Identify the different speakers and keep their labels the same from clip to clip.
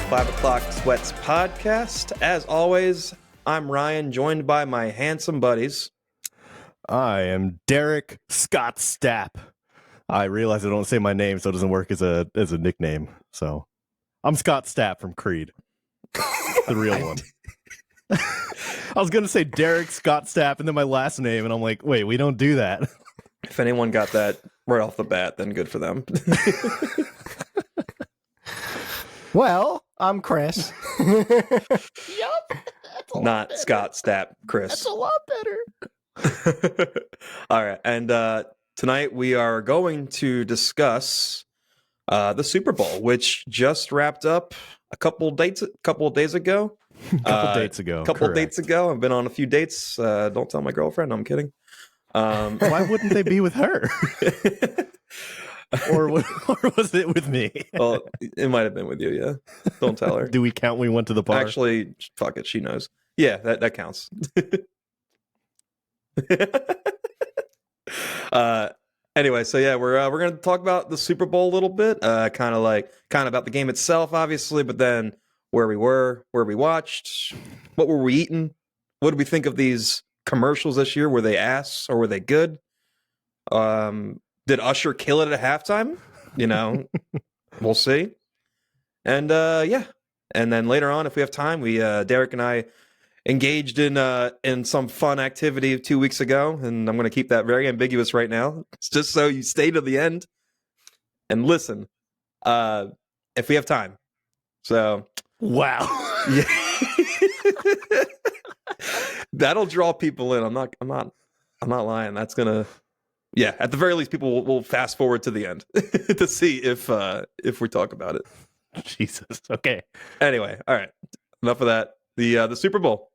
Speaker 1: 5 O'Clock Sweats podcast. As always, I'm Ryan, joined by my handsome buddies.
Speaker 2: I am Derick Scott Stapp. I realize I don't say my name, so it doesn't work as a nickname. So I'm Scott Stapp from Creed, the real one. I was going to say Derick Scott Stapp and then my last name, and I'm like, wait, we don't do that.
Speaker 1: If anyone got that right off the bat, then good for them.
Speaker 3: Well, I'm Chris.
Speaker 4: Yup.
Speaker 1: Not Scott Stapp, Chris.
Speaker 4: That's a lot better.
Speaker 1: All right, and tonight we are going to discuss the Super Bowl, which just wrapped up a couple of days ago.
Speaker 2: Dates ago.
Speaker 1: Dates ago. I've been on a few dates. Don't tell my girlfriend. No, I'm kidding.
Speaker 2: Why wouldn't they be with her? or was it with me?
Speaker 1: Well, it might have been with you, yeah. Don't tell her.
Speaker 2: Do we count we went to the bar?
Speaker 1: Actually, fuck it, she knows. Yeah, that counts. Anyway, so yeah, we're going to talk about the Super Bowl a little bit, kind of about the game itself, obviously, but then where we were, where we watched, what were we eating, what did we think of these commercials this year? Were they ass or were they good? Did Usher kill it at halftime? You know, we'll see. And yeah, and then later on, if we have time, we Derick and I engaged in some fun activity 2 weeks ago, and I'm going to keep that very ambiguous right now. It's just so you stay to the end and listen. If we have time. So
Speaker 2: wow,
Speaker 1: yeah. That'll draw people in. I'm not lying. That's gonna. Yeah, at the very least, people will fast forward to the end to see if we talk about it.
Speaker 2: Jesus. Okay.
Speaker 1: Anyway, all right. Enough of that. The Super Bowl.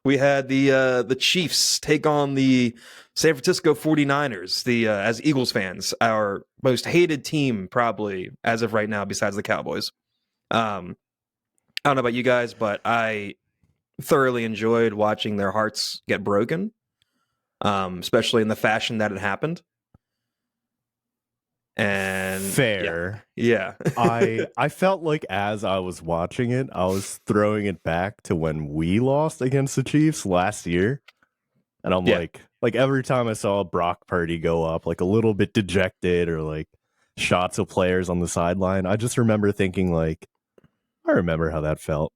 Speaker 1: We had the Chiefs take on the San Francisco 49ers. As Eagles fans, our most hated team probably as of right now, besides the Cowboys. I don't know about you guys, but I thoroughly enjoyed watching their hearts get broken. Especially in the fashion that it happened. And
Speaker 2: fair.
Speaker 1: Yeah.
Speaker 2: I felt like as I was watching it, I was throwing it back to when we lost against the Chiefs last year. And I'm like every time I saw Brock Purdy go up, like a little bit dejected or like shots of players on the sideline, I just remember thinking like, I remember how that felt.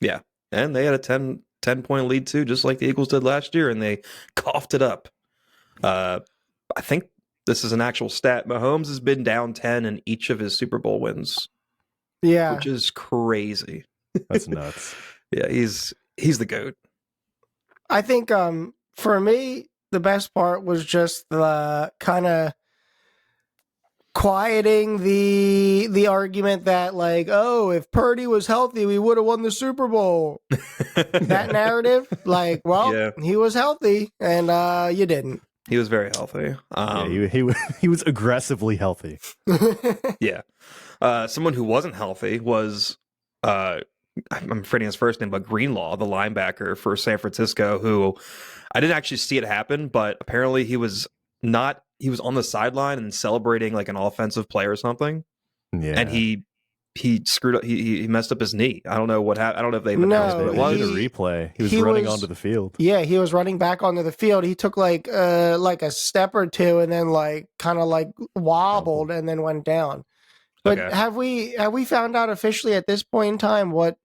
Speaker 1: Yeah. And they had a 10-point lead too, just like the Eagles did last year, and they coughed it up. I think this is an actual stat. Mahomes has been down 10 in each of his Super Bowl wins.
Speaker 3: Yeah.
Speaker 1: Which is crazy.
Speaker 2: That's nuts.
Speaker 1: Yeah, he's the GOAT.
Speaker 3: I think for me, the best part was just the kind of quieting the argument that like, oh, if Purdy was healthy, we would have won the Super Bowl. That narrative, like, well, yeah. He was healthy and you didn't.
Speaker 1: He was very healthy.
Speaker 2: He was aggressively healthy.
Speaker 1: Yeah. Someone who wasn't healthy was I'm forgetting his first name, but Greenlaw, the linebacker for San Francisco, who I didn't actually see it happen, but apparently he was on the sideline and celebrating like an offensive play or something. Yeah. And he screwed up. He messed up his knee. I don't know what happened. I don't know if they've announced what it was.
Speaker 2: He did a replay. He was running onto the field.
Speaker 3: Yeah, he was running back onto the field. He took like a step or two and then like kind of like wobbled and then went down. But okay. Have we found out officially at this point in time what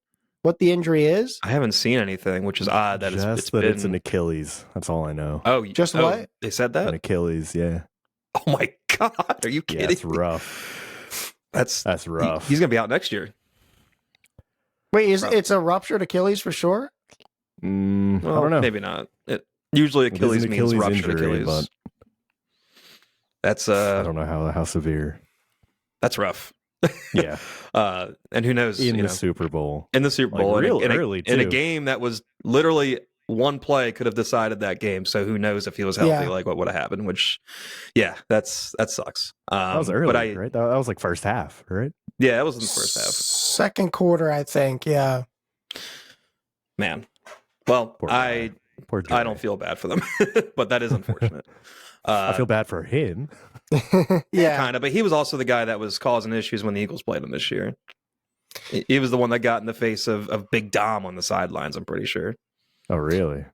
Speaker 3: the injury is?
Speaker 1: I haven't seen anything, which is odd. That
Speaker 2: it's an Achilles. That's all I know.
Speaker 1: Oh,
Speaker 3: just what?
Speaker 1: They said that?
Speaker 2: An Achilles, yeah.
Speaker 1: Oh my God, are you kidding?
Speaker 2: Yeah, it's rough. That's rough.
Speaker 1: He's gonna be out next year.
Speaker 3: Wait, it's a ruptured Achilles for sure?
Speaker 2: I don't know.
Speaker 1: Maybe not. Usually Achilles means ruptured injury, Achilles. But that's
Speaker 2: I don't know how severe.
Speaker 1: That's rough.
Speaker 2: Yeah.
Speaker 1: And who knows?
Speaker 2: In the Super Bowl.
Speaker 1: In the Super Bowl.
Speaker 2: Like real early, too.
Speaker 1: In a game that was literally one play could have decided that game. So who knows if he was healthy, like what would have happened, which, yeah, that sucks.
Speaker 2: That was early, right? That was like first half, right?
Speaker 1: Yeah, that was in the first half.
Speaker 3: Second quarter, I think, yeah.
Speaker 1: Man. Well, I don't feel bad for them, but that is unfortunate.
Speaker 2: I feel bad for him.
Speaker 3: Yeah,
Speaker 1: kind of. But he was also the guy that was causing issues when the Eagles played him this year. He was the one that got in the face of Big Dom on the sidelines, I'm pretty sure.
Speaker 2: Oh, really?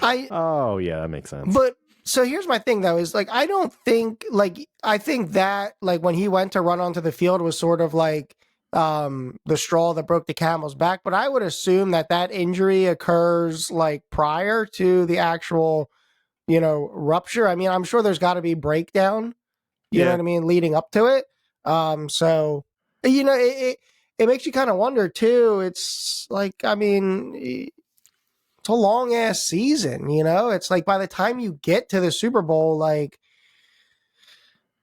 Speaker 2: Oh, yeah, that makes sense.
Speaker 3: But so here's my thing though, is like I don't think like I think that like when he went to run onto the field was sort of like the straw that broke the camel's back, but I would assume that injury occurs like prior to the actual, rupture. I mean, I'm sure there's got to be breakdown, you know what I mean, leading up to it. So it makes you kind of wonder too. It's like, I mean, it's a long ass season, it's like by the time you get to the Super Bowl, like,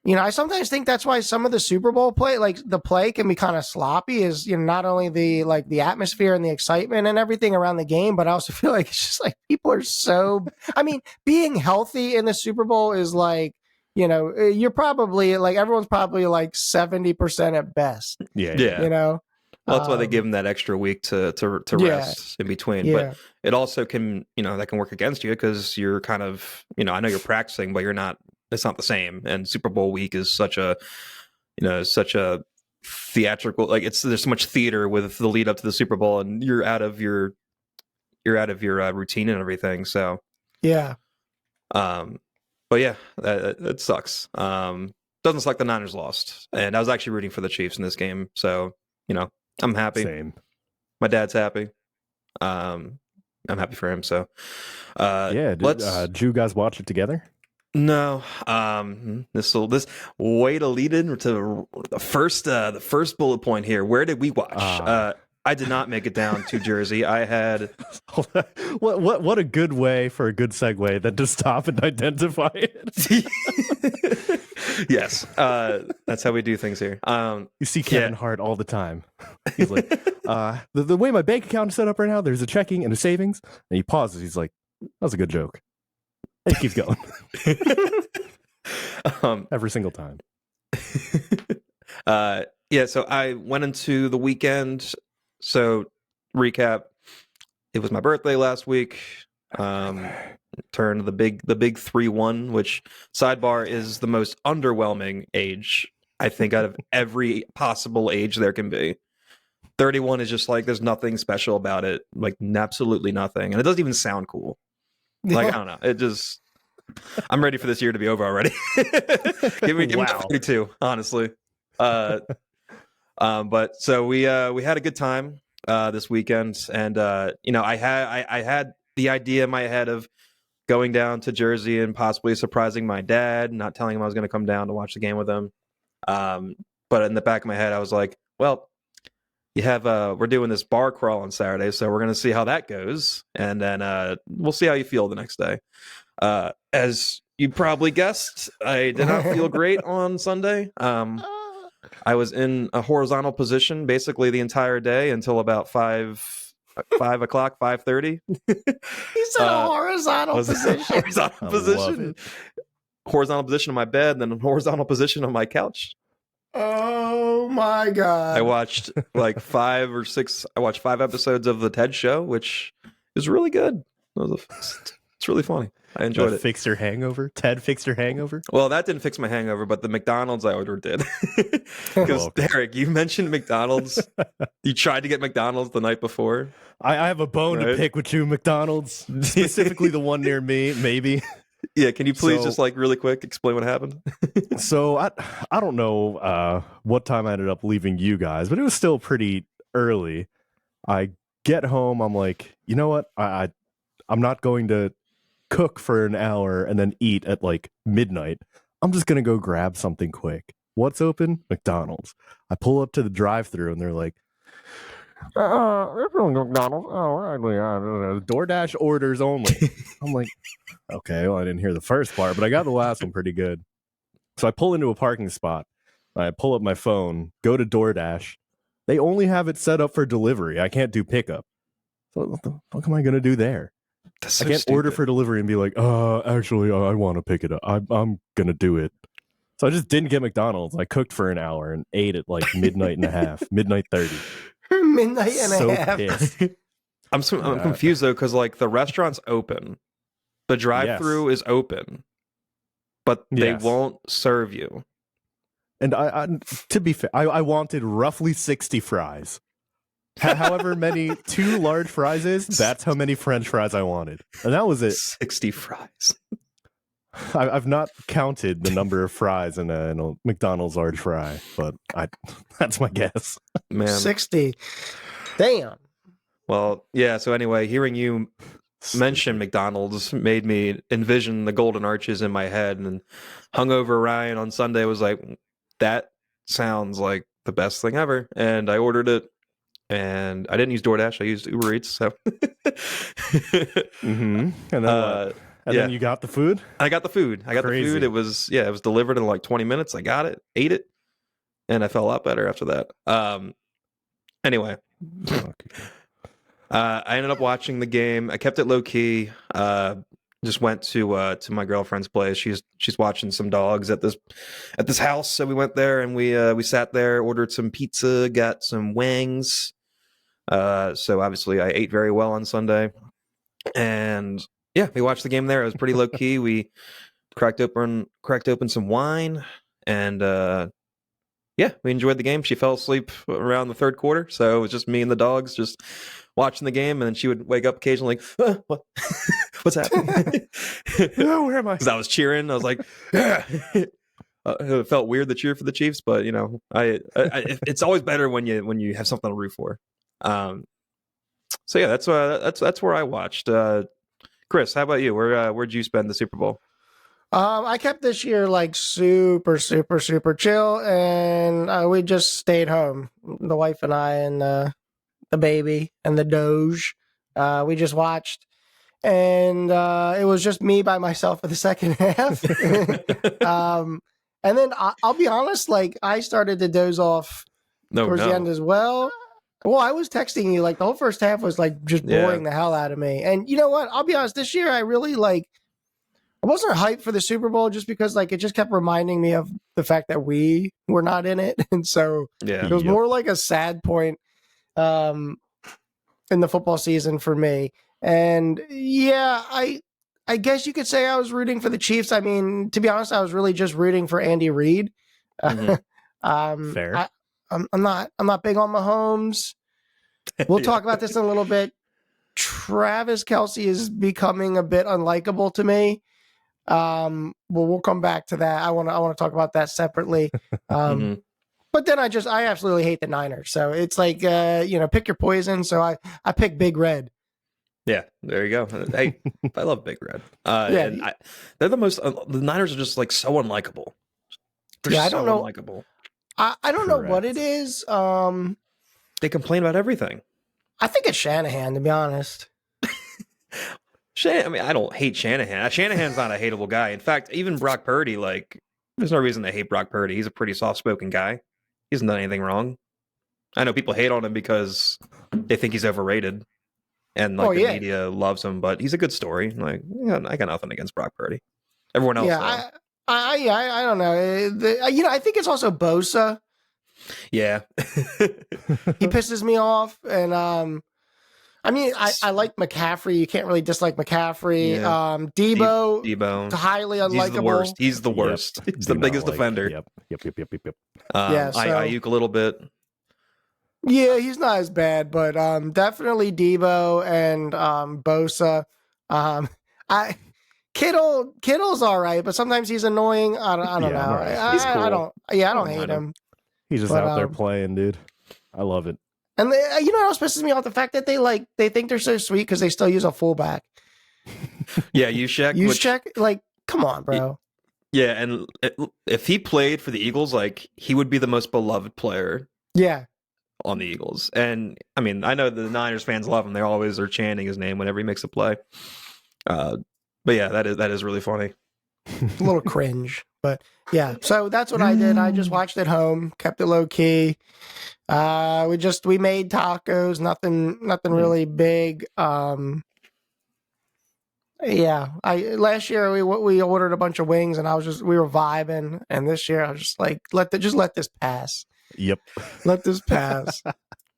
Speaker 3: I sometimes think that's why some of the Super Bowl play, like the play can be kind of sloppy, is, not only the atmosphere and the excitement and everything around the game, but I also feel like it's just like people are so, I mean, being healthy in the Super Bowl is like, you're probably like, everyone's probably like 70% at best.
Speaker 1: Yeah.
Speaker 3: Well,
Speaker 1: that's why they give them that extra week to rest in between.
Speaker 3: Yeah.
Speaker 1: But it also can, that can work against you because you're kind of, I know you're practicing, but it's not the same. And Super Bowl week is such a theatrical, like there's so much theater with the lead up to the Super Bowl, and you're out of your routine and everything. So
Speaker 3: yeah.
Speaker 1: But yeah, it sucks. Doesn't suck the Niners lost, and I was actually rooting for the Chiefs in this game. So I'm happy.
Speaker 2: Same.
Speaker 1: My dad's happy. I'm happy for him. So
Speaker 2: did you guys watch it together?
Speaker 1: No, this way to lead into the first bullet point here. Where did we watch? I did not make it down to Jersey. I had
Speaker 2: what a good way for a good segue than to stop and identify it.
Speaker 1: Yes, that's how we do things here.
Speaker 2: You see Kevin Hart all the time. He's like, the way my bank account is set up right now, there's a checking and a savings. And he pauses. He's like, that was a good joke. And he keeps going. Every single time.
Speaker 1: So I went into the weekend. So recap, it was my birthday last week. Turned the big 3-1, which sidebar is the most underwhelming age, I think, out of every possible age there can be. 31 is just like, there's nothing special about it, like absolutely nothing. And it doesn't even sound cool. Like, I don't know. It just, I'm ready for this year to be over already. give me 22, honestly. But so we had a good time this weekend, and I had the idea in my head of going down to Jersey and possibly surprising my dad, not telling him I was going to come down to watch the game with him. But in the back of my head, I was like, well, we're doing this bar crawl on Saturday, so we're going to see how that goes, and then we'll see how you feel the next day. As you probably guessed, I did not feel great on Sunday. I was in a horizontal position basically the entire day until about 5 o'clock, 5:30.
Speaker 3: He said a horizontal position.
Speaker 1: Horizontal position on my bed, and then a horizontal position on my couch.
Speaker 3: Oh my God.
Speaker 1: I watched like 5 episodes of the TED show, which is really good. It's really funny. I enjoyed it.
Speaker 2: Fixed your hangover? Ted fixed your hangover?
Speaker 1: Well, that didn't fix my hangover, but the McDonald's I ordered did. Because Derick, you mentioned McDonald's. You tried to get McDonald's the night before.
Speaker 2: I have a bone to pick with you, McDonald's. Specifically the one near me, maybe.
Speaker 1: Yeah, can you please just like really quick explain what happened?
Speaker 2: So I don't know what time I ended up leaving you guys, but it was still pretty early. I get home, I'm like, you know what? I'm not going to cook for an hour and then eat at like midnight. I'm just gonna go grab something quick. What's open? McDonald's. I pull up to the drive-thru and they're like, McDonald's. DoorDash orders only. I'm like, okay, well, I didn't hear the first part, but I got the last one pretty good. So I pull into a parking spot. I pull up my phone, go to DoorDash. They only have it set up for delivery. I can't do pickup. So what the fuck am I gonna do there?
Speaker 1: So
Speaker 2: I can't order for delivery and be like, actually, I want to pick it up. I'm going to do it. So I just didn't get McDonald's. I cooked for an hour and ate at like midnight and a half, midnight 30.
Speaker 3: Midnight and a half.
Speaker 2: Pissed.
Speaker 1: I'm confused though, because like the restaurant's open. The drive-thru is open, but they won't serve you.
Speaker 2: And to be fair, I wanted roughly 60 fries. However many 2 large fries is, that's how many French fries I wanted. And that was it.
Speaker 1: 60 fries.
Speaker 2: I've not counted the number of fries in a McDonald's large fry, but that's my guess.
Speaker 1: Man.
Speaker 3: 60. Damn.
Speaker 1: Well, yeah, so anyway, hearing you mention McDonald's made me envision the Golden Arches in my head, and hungover Ryan on Sunday was like, that sounds like the best thing ever. And I ordered it, and I didn't use DoorDash, I used Uber Eats. So
Speaker 2: And then then you got the food?
Speaker 1: I got the food. The food. It was delivered in like 20 minutes. I got it, ate it, and I felt a lot better after that. Anyway, I ended up watching the game. I kept it low key. Just went to my girlfriend's place. She's watching some dogs at this house. So we went there and we sat there, ordered some pizza, got some wings. So obviously I ate very well on Sunday, and yeah, we watched the game there. It was pretty low key. We cracked open some wine, and yeah, we enjoyed the game. She fell asleep around the third quarter, so it was just me and the dogs just watching the game, and then she would wake up occasionally, like, what? What's happening?
Speaker 2: Oh, where am I?
Speaker 1: Because I was cheering. I was like, yeah. It felt weird to cheer for the Chiefs, but you know, it's always better when you have something to root for. So yeah, that's where I watched. Chris, how about you? Where'd you spend the Super Bowl?
Speaker 3: I kept this year like super, super, super chill, and we just stayed home. The wife and I and the baby and the Doge. We just watched, and it was just me by myself for the second half. And then I'll be honest, like I started to doze off towards the end as well. Well, I was texting you like the whole first half was like just boring the hell out of me. And you know what? I'll be honest, this year I really I wasn't hyped for the Super Bowl just because like it just kept reminding me of the fact that we were not in it. And so it was more like a sad point in the football season for me. And yeah, I guess you could say I was rooting for the Chiefs. I mean, to be honest, I was really just rooting for Andy Reid.
Speaker 2: Mm-hmm. Fair.
Speaker 3: I'm not big on Mahomes. We'll talk about this in a little bit. Travis Kelce is becoming a bit unlikable to me. Well, we'll come back to that. I want to talk about that separately.
Speaker 1: Mm-hmm.
Speaker 3: But then I absolutely hate the Niners. So it's like pick your poison. So I pick Big Red.
Speaker 1: Yeah, there you go. Hey, I love Big Red. They're the most. The Niners are just like so unlikable.
Speaker 3: I don't know.
Speaker 1: Unlikable.
Speaker 3: I don't know what it is.
Speaker 1: They complain about everything.
Speaker 3: I think it's Shanahan, to be honest.
Speaker 1: I mean, I don't hate Shanahan. Shanahan's not a hateable guy. In fact, even Brock Purdy, like, there's no reason to hate Brock Purdy. He's a pretty soft-spoken guy. He hasn't done anything wrong. I know people hate on him because they think he's overrated, and the media loves him. But he's a good story. Like, I got nothing against Brock Purdy. Everyone else,
Speaker 3: I don't know. I think it's also Bosa.
Speaker 1: Yeah,
Speaker 3: he pisses me off, and I mean, I like McCaffrey. You can't really dislike McCaffrey. Yeah. Debo, highly unlikable.
Speaker 1: He's the worst. He's the biggest defender.
Speaker 2: Yep.
Speaker 1: Ayuk a little bit.
Speaker 3: Yeah, he's not as bad, but definitely Debo and Bosa. Kittle's all right, but sometimes he's annoying. I don't know.
Speaker 1: Right. He's cool.
Speaker 3: I don't hate him.
Speaker 2: He's just out there playing, dude. I love it.
Speaker 3: And you know what else pisses me off? The fact that they think they're so sweet because they still use a fullback.
Speaker 1: Yeah, Juszczyk.
Speaker 3: Like, come on, bro.
Speaker 1: Yeah, and if he played for the Eagles, like, he would be the most beloved player.
Speaker 3: Yeah.
Speaker 1: On the Eagles. And I mean, I know the Niners fans love him. They always are chanting his name whenever he makes a play. But yeah, that is really funny.
Speaker 3: A little cringe, but yeah. So that's what I did. I just watched at home, kept it low key. We made tacos, nothing really big. Yeah. Last year we ordered a bunch of wings, and we were vibing, and this year I was just like, let this pass.
Speaker 2: Yep.
Speaker 3: Let this pass.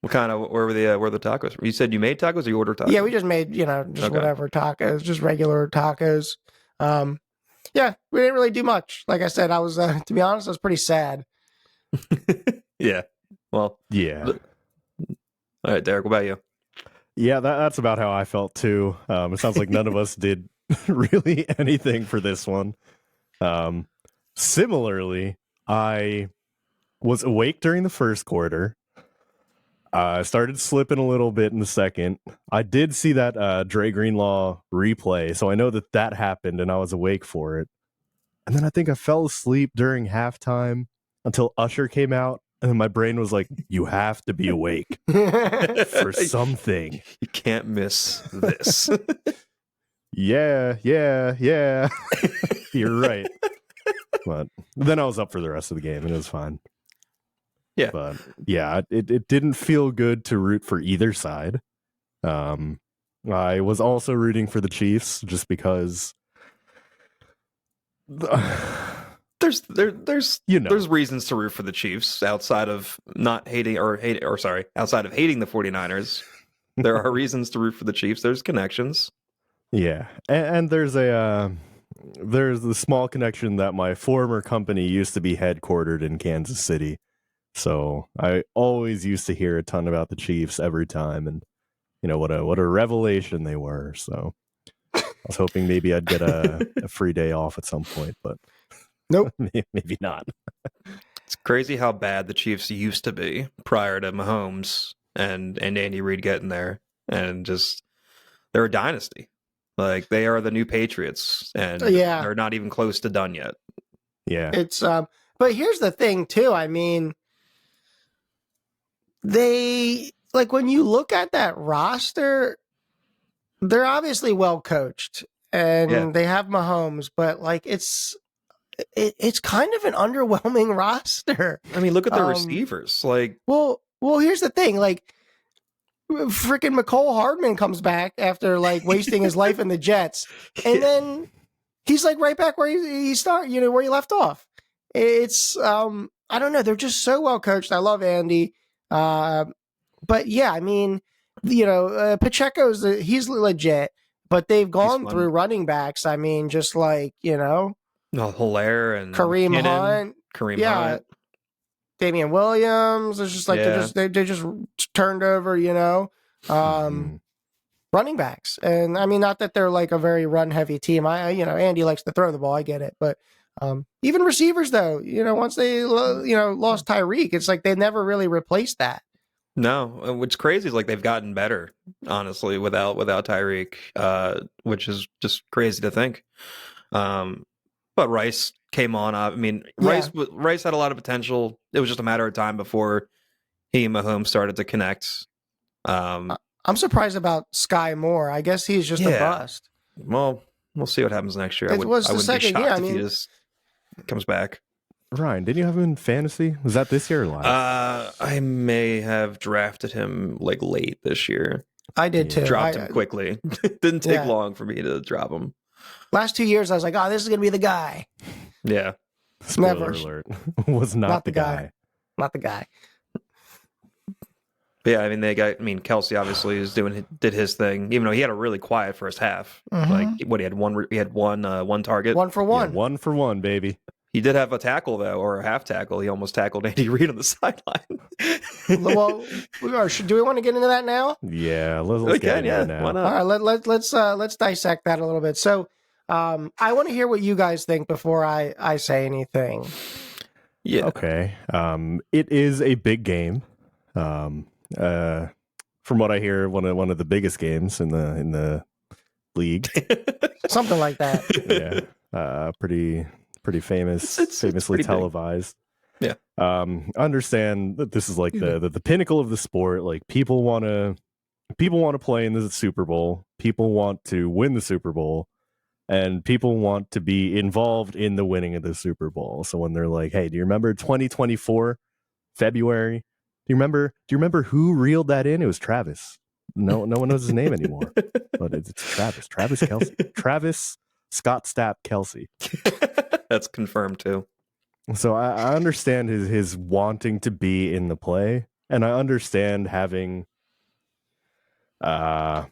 Speaker 1: where were the tacos? You said you made tacos or you ordered tacos?
Speaker 3: Yeah, we just made, whatever tacos, just regular tacos. Yeah, we didn't really do much. Like I said, I was, to be honest, I was pretty sad.
Speaker 1: Yeah. Well,
Speaker 2: Yeah.
Speaker 1: all right, Derek, what about you?
Speaker 2: Yeah, that's about how I felt too. It sounds like none of us did really anything for this one. Similarly, I was awake during the first quarter. I started slipping a little bit in the second. I did see that Dre Greenlaw replay, so I know that happened, and I was awake for it. And then I think I fell asleep during halftime until Usher came out, and then my brain was like, "You have to be awake for something."
Speaker 1: You can't miss this.
Speaker 2: Yeah. You're right. But then I was up for the rest of the game, and it was fine.
Speaker 1: Yeah.
Speaker 2: But yeah, it didn't feel good to root for either side. I was also rooting for the Chiefs just because
Speaker 1: There's
Speaker 2: you know.
Speaker 1: there's reasons to root for the Chiefs outside of not hating outside of hating the 49ers. There are reasons to root for the Chiefs. There's connections.
Speaker 2: Yeah. And there's the small connection that my former company used to be headquartered in Kansas City. So I always used to hear a ton about the Chiefs every time, and what a revelation they were. So I was hoping maybe I'd get a free day off at some point, but
Speaker 3: nope,
Speaker 2: maybe not.
Speaker 1: It's crazy how bad the Chiefs used to be prior to Mahomes and Andy Reid getting there, and just they're a dynasty. Like they are the new Patriots, and they're not even close to done yet.
Speaker 2: Yeah,
Speaker 3: it's but here's the thing too. I mean, they like when you look at that roster, they're obviously well coached and they have Mahomes, but like it's kind of an underwhelming roster.
Speaker 1: I mean, look at their receivers. Like,
Speaker 3: well, here's the thing. Like, freaking McCole Hardman comes back after like wasting his life in the Jets, and then he's like right back where he started. Where he left off. It's I don't know. They're just so well coached. I love Andy. But yeah, I mean, Pacheco's he's legit, but they've gone through running backs. I mean, just like,
Speaker 1: Hilaire and
Speaker 3: Kareem Hunt,
Speaker 1: Hunt,
Speaker 3: Damian Williams. It's just like they just turned over, running backs. And I mean, not that they're like a very run heavy team. Andy likes to throw the ball. I get it, but even receivers though, once they lost Tyreek, it's like they never really replaced that.
Speaker 1: No, what's crazy is like they've gotten better, honestly, without Tyreek, which is just crazy to think. But Rice came on. I mean, Rice had a lot of potential. It was just a matter of time before he and Mahomes started to connect.
Speaker 3: I'm surprised about Sky Moore. I guess he's just a bust.
Speaker 1: Well, we'll see what happens next year.
Speaker 3: It was the second year. I mean,
Speaker 1: if he just comes back.
Speaker 2: Ryan, didn't you have him in fantasy? Was that this year or last?
Speaker 1: I may have drafted him like late this year.
Speaker 3: I did too.
Speaker 1: Dropped him quickly. Didn't take long for me to drop him.
Speaker 3: Last 2 years, I was like, "Oh, this is gonna be the guy."
Speaker 1: Yeah.
Speaker 2: Spoiler alert. Was not the guy.
Speaker 3: Not the guy.
Speaker 1: But yeah, I mean, Kelce obviously did his thing, even though he had a really quiet first half.
Speaker 3: Mm-hmm.
Speaker 1: Like, he had one target.
Speaker 3: 1 for 1.
Speaker 2: Yeah, 1 for 1, baby.
Speaker 1: He did have a tackle, though, or a half tackle. He almost tackled Andy Reid on the sideline.
Speaker 3: Well, do we want to get into that now?
Speaker 2: Yeah, let's get into it now.
Speaker 1: Why not?
Speaker 3: All right, let's dissect that a little bit. So, I want to hear what you guys think before I say anything.
Speaker 1: Yeah.
Speaker 2: Okay. It is a big game. From what I hear, one of the biggest games in the league.
Speaker 3: Something like that.
Speaker 2: Yeah. Pretty famous, famously
Speaker 1: pretty
Speaker 2: televised.
Speaker 1: Big.
Speaker 2: Yeah. Understand that this is like the pinnacle of the sport. Like people want to play in the Super Bowl. People want to win the Super Bowl, and people want to be involved in the winning of the Super Bowl. So when they're like, "Hey, do you remember 2024 February? Do you remember who reeled that in? It was Travis. No one knows his name anymore, but it's Travis Kelce. Travis Scott Stapp Kelce."
Speaker 1: That's confirmed too.
Speaker 2: So I understand his wanting to be in the play, and I understand having an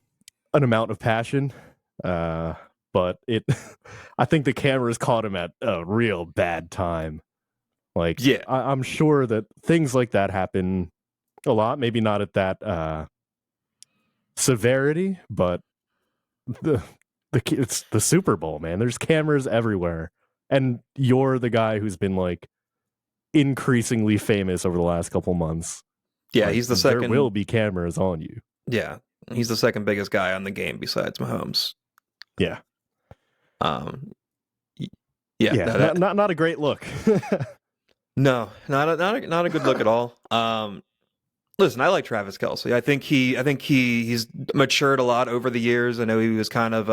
Speaker 2: amount of passion, but I think the cameras caught him at a real bad time. Like,
Speaker 1: Yeah.
Speaker 2: I'm sure that things like that happen a lot. Maybe not at that severity, but it's the Super Bowl, man. There's cameras everywhere, and you're the guy who's been like increasingly famous over the last couple months.
Speaker 1: Yeah,
Speaker 2: Like,
Speaker 1: he's the second.
Speaker 2: There will be cameras on you.
Speaker 1: Yeah, he's the second biggest guy on the game besides Mahomes.
Speaker 2: Yeah.
Speaker 1: Yeah.
Speaker 2: Not a great look.
Speaker 1: No, not a good look at all. Listen, I like Travis Kelce. I think he's matured a lot over the years. I know he was kind of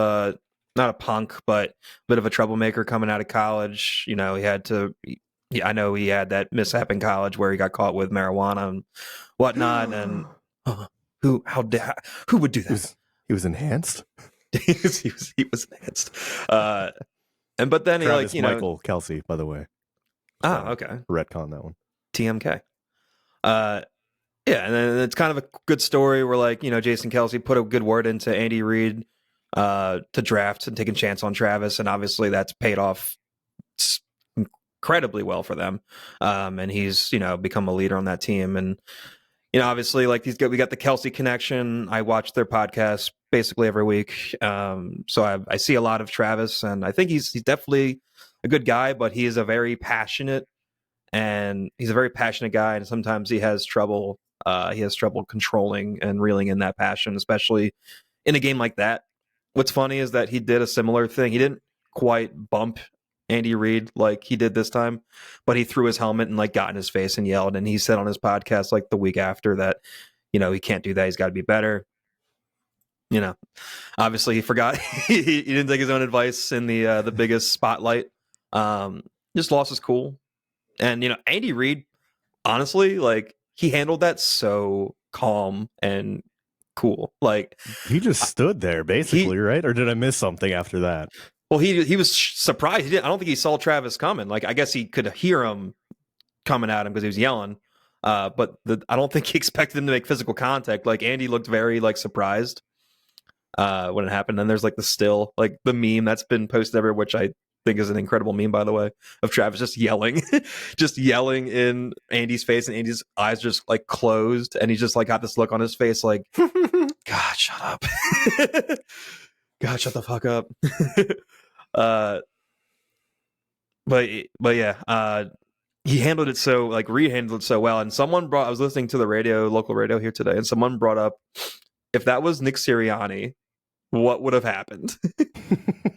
Speaker 1: not a punk, but a bit of a troublemaker coming out of college. You know, I know he had that mishap in college where he got caught with marijuana and whatnot. And who would do that?
Speaker 2: He was enhanced.
Speaker 1: he was enhanced. But then
Speaker 2: Travis
Speaker 1: he
Speaker 2: Michael Kelce, by the way.
Speaker 1: Okay.
Speaker 2: Retcon that one.
Speaker 1: TMK. Yeah, and then it's kind of a good story where Jason Kelce put a good word into Andy Reid to draft and take a chance on Travis, and obviously that's paid off incredibly well for them. And he's become a leader on that team, and obviously we got the Kelce connection. I watch their podcast basically every week, so I see a lot of Travis, and I think he's definitely a good guy, but he is a very passionate guy, and sometimes he has trouble. He has trouble controlling and reeling in that passion, especially in a game like that. What's funny is that he did a similar thing. He didn't quite bump Andy Reid like he did this time, but he threw his helmet and got in his face and yelled. And he said on his podcast the week after that, he can't do that. He's got to be better. Obviously he forgot. he didn't take his own advice in the biggest spotlight. Just lost his cool. And Andy Reid, honestly, he handled that so calm and cool.
Speaker 2: He just stood there, basically, right? Or did I miss something after that?
Speaker 1: Well, he was surprised. I don't think he saw Travis coming. I guess he could hear him coming at him because he was yelling. But I don't think he expected him to make physical contact. Andy looked very surprised when it happened. And there's the still, the meme that's been posted everywhere, which I think is an incredible meme, by the way, of Travis just yelling in Andy's face, and Andy's eyes just closed, and he just got this look on his face God, shut up. God, shut the fuck up. But yeah, he handled it so Reid handled it so well. And I was listening to the local radio here today, and someone brought up, if that was Nick Sirianni, what would have happened?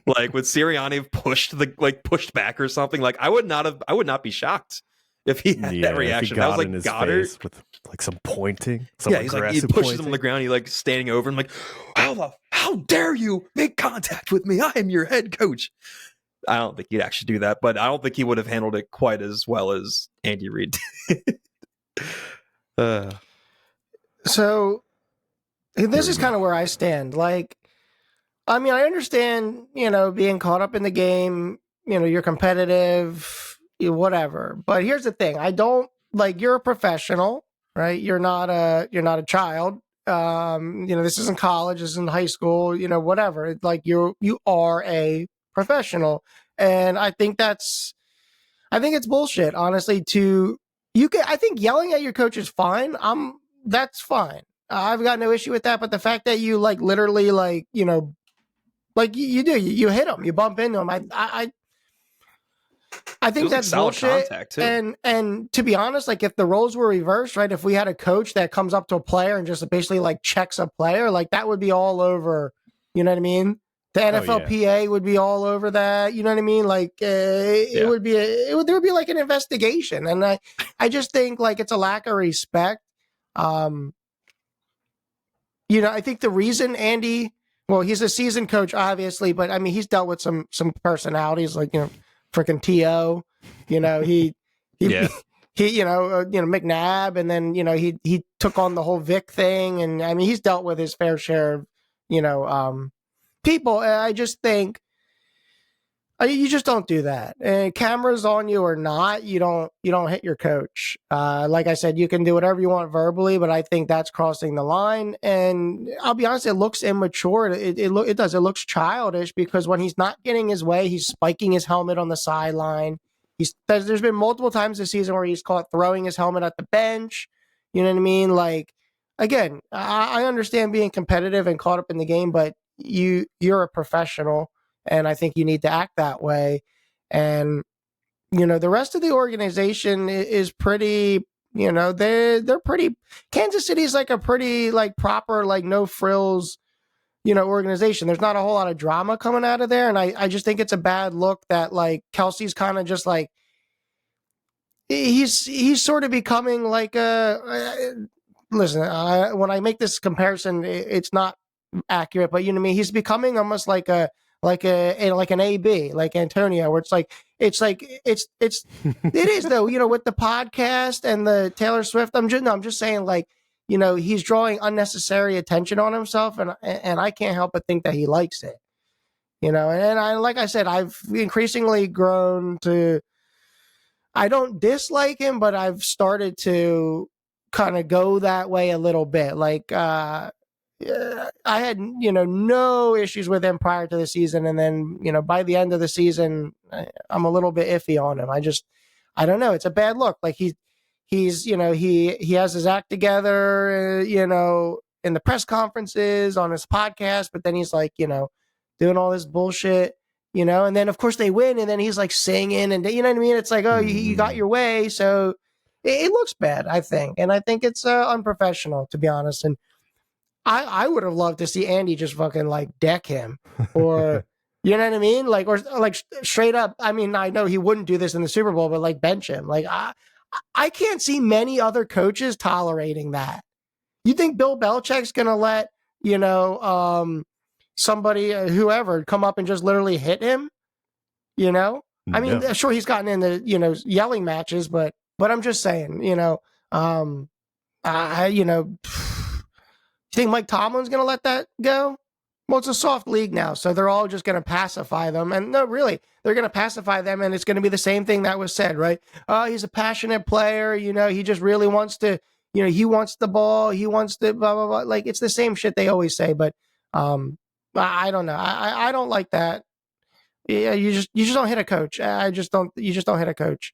Speaker 1: Would Sirianni have pushed back or something? I would not be shocked if he had that reaction. That was
Speaker 2: in his
Speaker 1: Goddard
Speaker 2: face with some pointing. Some
Speaker 1: he pushes
Speaker 2: pointing.
Speaker 1: him on the ground. He standing over and how dare you make contact with me? I am your head coach. I don't think he'd actually do that, but I don't think he would have handled it quite as well as Andy Reid did.
Speaker 3: So this is kind of where I stand. I understand, being caught up in the game, you're competitive, whatever. But here's the thing. I don't you're a professional, right? You're not a child. This isn't college, this isn't high school, whatever. You are a professional. And I think it's bullshit, honestly, I think yelling at your coach is fine. That's fine. I've got no issue with that. But the fact that you literally you hit him, you bump into him. I think that's bullshit. And to be honest, if the roles were reversed, right? If we had a coach that comes up to a player and just basically checks a player, that would be all over. You know what I mean? The NFLPA would be all over that. You know what I mean? It would be there would be an investigation. And I just think it's a lack of respect. I think the reason Andy, well, he's a seasoned coach, obviously, but he's dealt with some personalities freaking T.O. He McNabb, and then he took on the whole Vic thing, and he's dealt with his fair share of people. And I just think you just don't do that. And cameras on you or not, you don't hit your coach. Like I said, you can do whatever you want verbally, but I think that's crossing the line. And I'll be honest, it looks immature. It does. It looks childish because when he's not getting his way, he's spiking his helmet on the sideline. There's been multiple times this season where he's caught throwing his helmet at the bench. You know what I mean? Like, again, I understand being competitive and caught up in the game, but you're a professional, and I think you need to act that way. And the rest of the organization is pretty. They're pretty. Kansas City's like a pretty like proper like no frills. Organization. There's not a whole lot of drama coming out of there. And I just think it's a bad look that like Kelce's kind of just like, he's sort of becoming like listen, when I make this comparison, it's not accurate, but you know what I mean? He's becoming almost like an AB, like Antonio, where it is though, with the podcast and the Taylor Swift. I'm just saying like, he's drawing unnecessary attention on himself, and I can't help but think that he likes it. And like I said, I've increasingly grown to. I don't dislike him, but I've started to kind of go that way a little bit. Like I had no issues with him prior to the season, and then by the end of the season, I'm a little bit iffy on him. I don't know. It's a bad look. Like he has his act together, in the press conferences, on his podcast, but then he's like, doing all this bullshit, and then of course they win, and then he's like singing, and you know what I mean? It's like, oh, you got your way. So it looks bad, I think. And I think it's unprofessional, to be honest. And I would have loved to see Andy just fucking like deck him, or you know what I mean? Like, or like straight up. I mean, I know he wouldn't do this in the Super Bowl, but like bench him. Like I can't see many other coaches tolerating that. You think Bill Belichick's going to let, somebody, whoever, come up and just literally hit him? I mean, sure, he's gotten into, yelling matches, but I'm just saying, you think Mike Tomlin's going to let that go? Well, it's a soft league now, so they're all just going to pacify them. And no, really, they're going to pacify them, and it's going to be the same thing that was said, right? Oh, he's a passionate player. He just really wants to, he wants the ball. He wants to blah, blah, blah. Like, it's the same shit they always say, but I don't know. I don't like that. Yeah, you just don't hit a coach. You just don't hit a coach.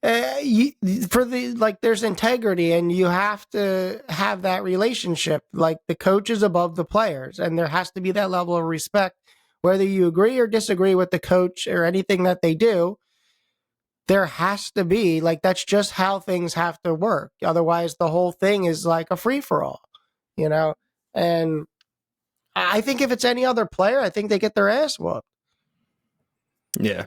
Speaker 3: There's integrity, and you have to have that relationship. Like, the coach is above the players, and there has to be that level of respect, whether you agree or disagree with the coach or anything that they do. There has to be, like, that's just how things have to work. Otherwise, the whole thing is like a free for all, and I think if it's any other player, I think they get their ass whooped.
Speaker 1: Yeah.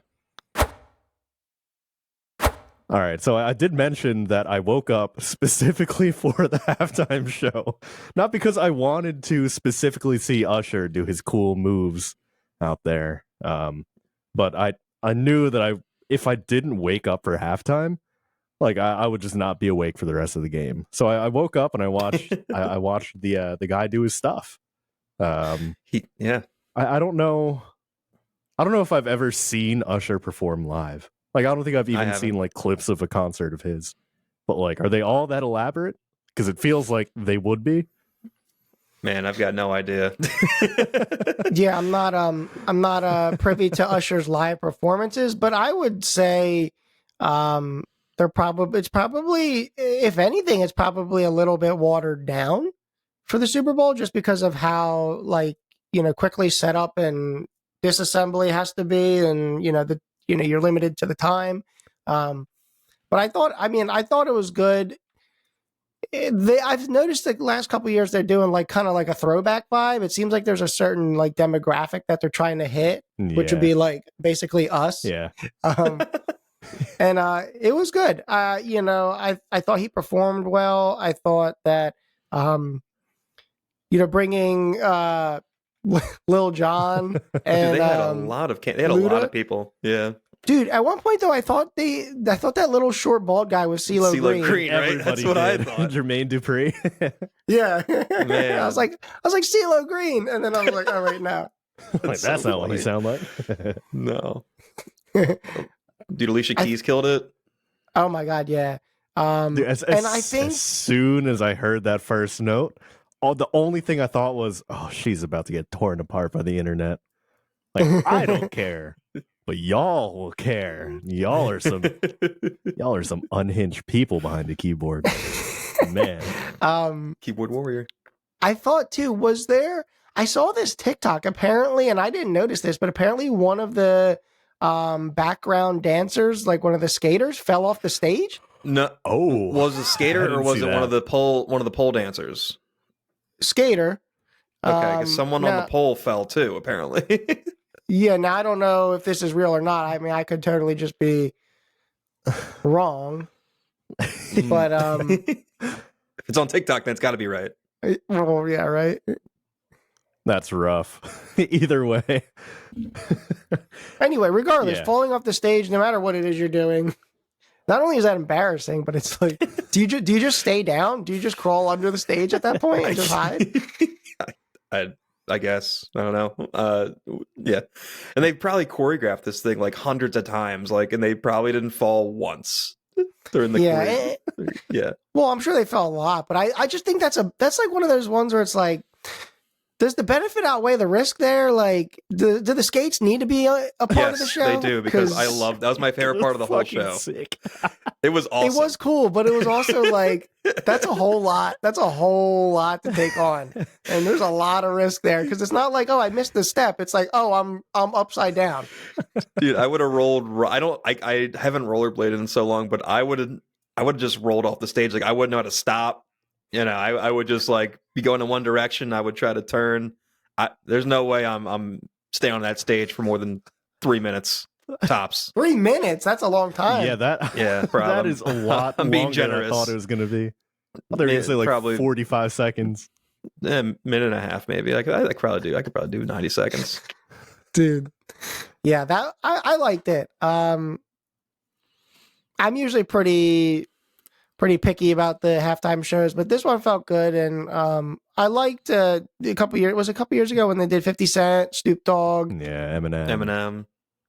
Speaker 2: All right, so I did mention that I woke up specifically for the halftime show, not because I wanted to specifically see Usher do his cool moves out there, but I knew that if I didn't wake up for halftime, like I would just not be awake for the rest of the game. So I woke up and I watched I watched the guy do his stuff. I don't know if I've ever seen Usher perform live. Like, I don't think I've even seen like clips of a concert of his, but like, are they all that elaborate? Because it feels like they would be.
Speaker 1: Man, I've got no idea.
Speaker 3: Yeah, I'm not privy to Usher's live performances, but I would say it's probably, if anything, it's probably a little bit watered down for the Super Bowl, just because of how quickly set up and disassembly has to be, and you're limited to the time. But I thought it was good. I've noticed the last couple of years they're doing like kind of like a throwback vibe. It seems like there's a certain like demographic that they're trying to hit, which would be like basically us.
Speaker 2: Yeah.
Speaker 3: And it was good. I thought he performed well. I thought that bringing Lil Jon and
Speaker 1: they had a lot of a lot of people. Yeah.
Speaker 3: Dude, at one point though, I thought that little short bald guy was CeeLo Green.
Speaker 1: Right? That's what I thought.
Speaker 2: Jermaine Dupri.
Speaker 3: Yeah.
Speaker 1: Man.
Speaker 3: I was like CeeLo Green, and then I was like, all right, now.
Speaker 2: That's not what he sound like.
Speaker 1: No. Dude, Alicia Keys killed it.
Speaker 3: Oh my God, yeah.
Speaker 2: Dude,
Speaker 3: I think
Speaker 2: as soon as I heard that first note, the only thing I thought was, oh, she's about to get torn apart by the internet. Like, I don't care, but y'all will care. Y'all are some unhinged people behind the keyboard. Man.
Speaker 1: Keyboard warrior.
Speaker 3: I thought too, I saw this TikTok apparently, and I didn't notice this, but apparently one of the background dancers, like one of the skaters, fell off the stage.
Speaker 1: No.
Speaker 2: Oh.
Speaker 1: Was it a skater or was it one of the pole dancers?
Speaker 3: Skater.
Speaker 1: Okay, because someone on the pole fell too, apparently.
Speaker 3: Yeah, now I don't know if this is real or not. I mean, I could totally just be wrong. But
Speaker 1: if it's on TikTok, then it's got to be right.
Speaker 3: Well, yeah, right.
Speaker 2: That's rough. Either way.
Speaker 3: Anyway, regardless,
Speaker 2: Yeah.
Speaker 3: falling off the stage, no matter what it is you're doing, not only is that embarrassing, but it's like, do you just stay down? Do you just crawl under the stage at that point and just hide?
Speaker 1: I guess. I don't know. Yeah. And they probably choreographed this thing like hundreds of times, and they probably didn't fall once during the yeah.
Speaker 3: Well, I'm sure they fell a lot, but I just think that's like one of those ones where it's like, does the benefit outweigh the risk there? Like, do the skates need to be a part of the show?
Speaker 1: They do, because that was my favorite part of the whole show.
Speaker 2: Sick.
Speaker 1: It was awesome.
Speaker 3: It was cool, but it was also like, that's a whole lot to take on. And there's a lot of risk there, because it's not like, oh, I missed the step. It's like, oh, I'm upside down.
Speaker 1: Dude, I would have rolled. I haven't rollerbladed in so long, but I would have just rolled off the stage. Like, I wouldn't know how to stop. I would just be going in one direction. I would try to turn. There's no way I'm staying on that stage for more than 3 minutes tops.
Speaker 3: 3 minutes? That's a long time.
Speaker 2: Yeah, that
Speaker 1: probably.
Speaker 2: that is a lot.
Speaker 1: I'm being
Speaker 2: longer
Speaker 1: generous.
Speaker 2: Than I thought it was going to be. I thought they were going to say like
Speaker 1: probably
Speaker 2: 45 seconds.
Speaker 1: Minute and a half, maybe. I could probably do 90 seconds.
Speaker 3: Dude. Yeah, that I liked it. I'm usually pretty picky about the halftime shows, but this one felt good, and I liked a couple years ago when they did 50 Cent, Snoop Dogg.
Speaker 2: Yeah, Eminem.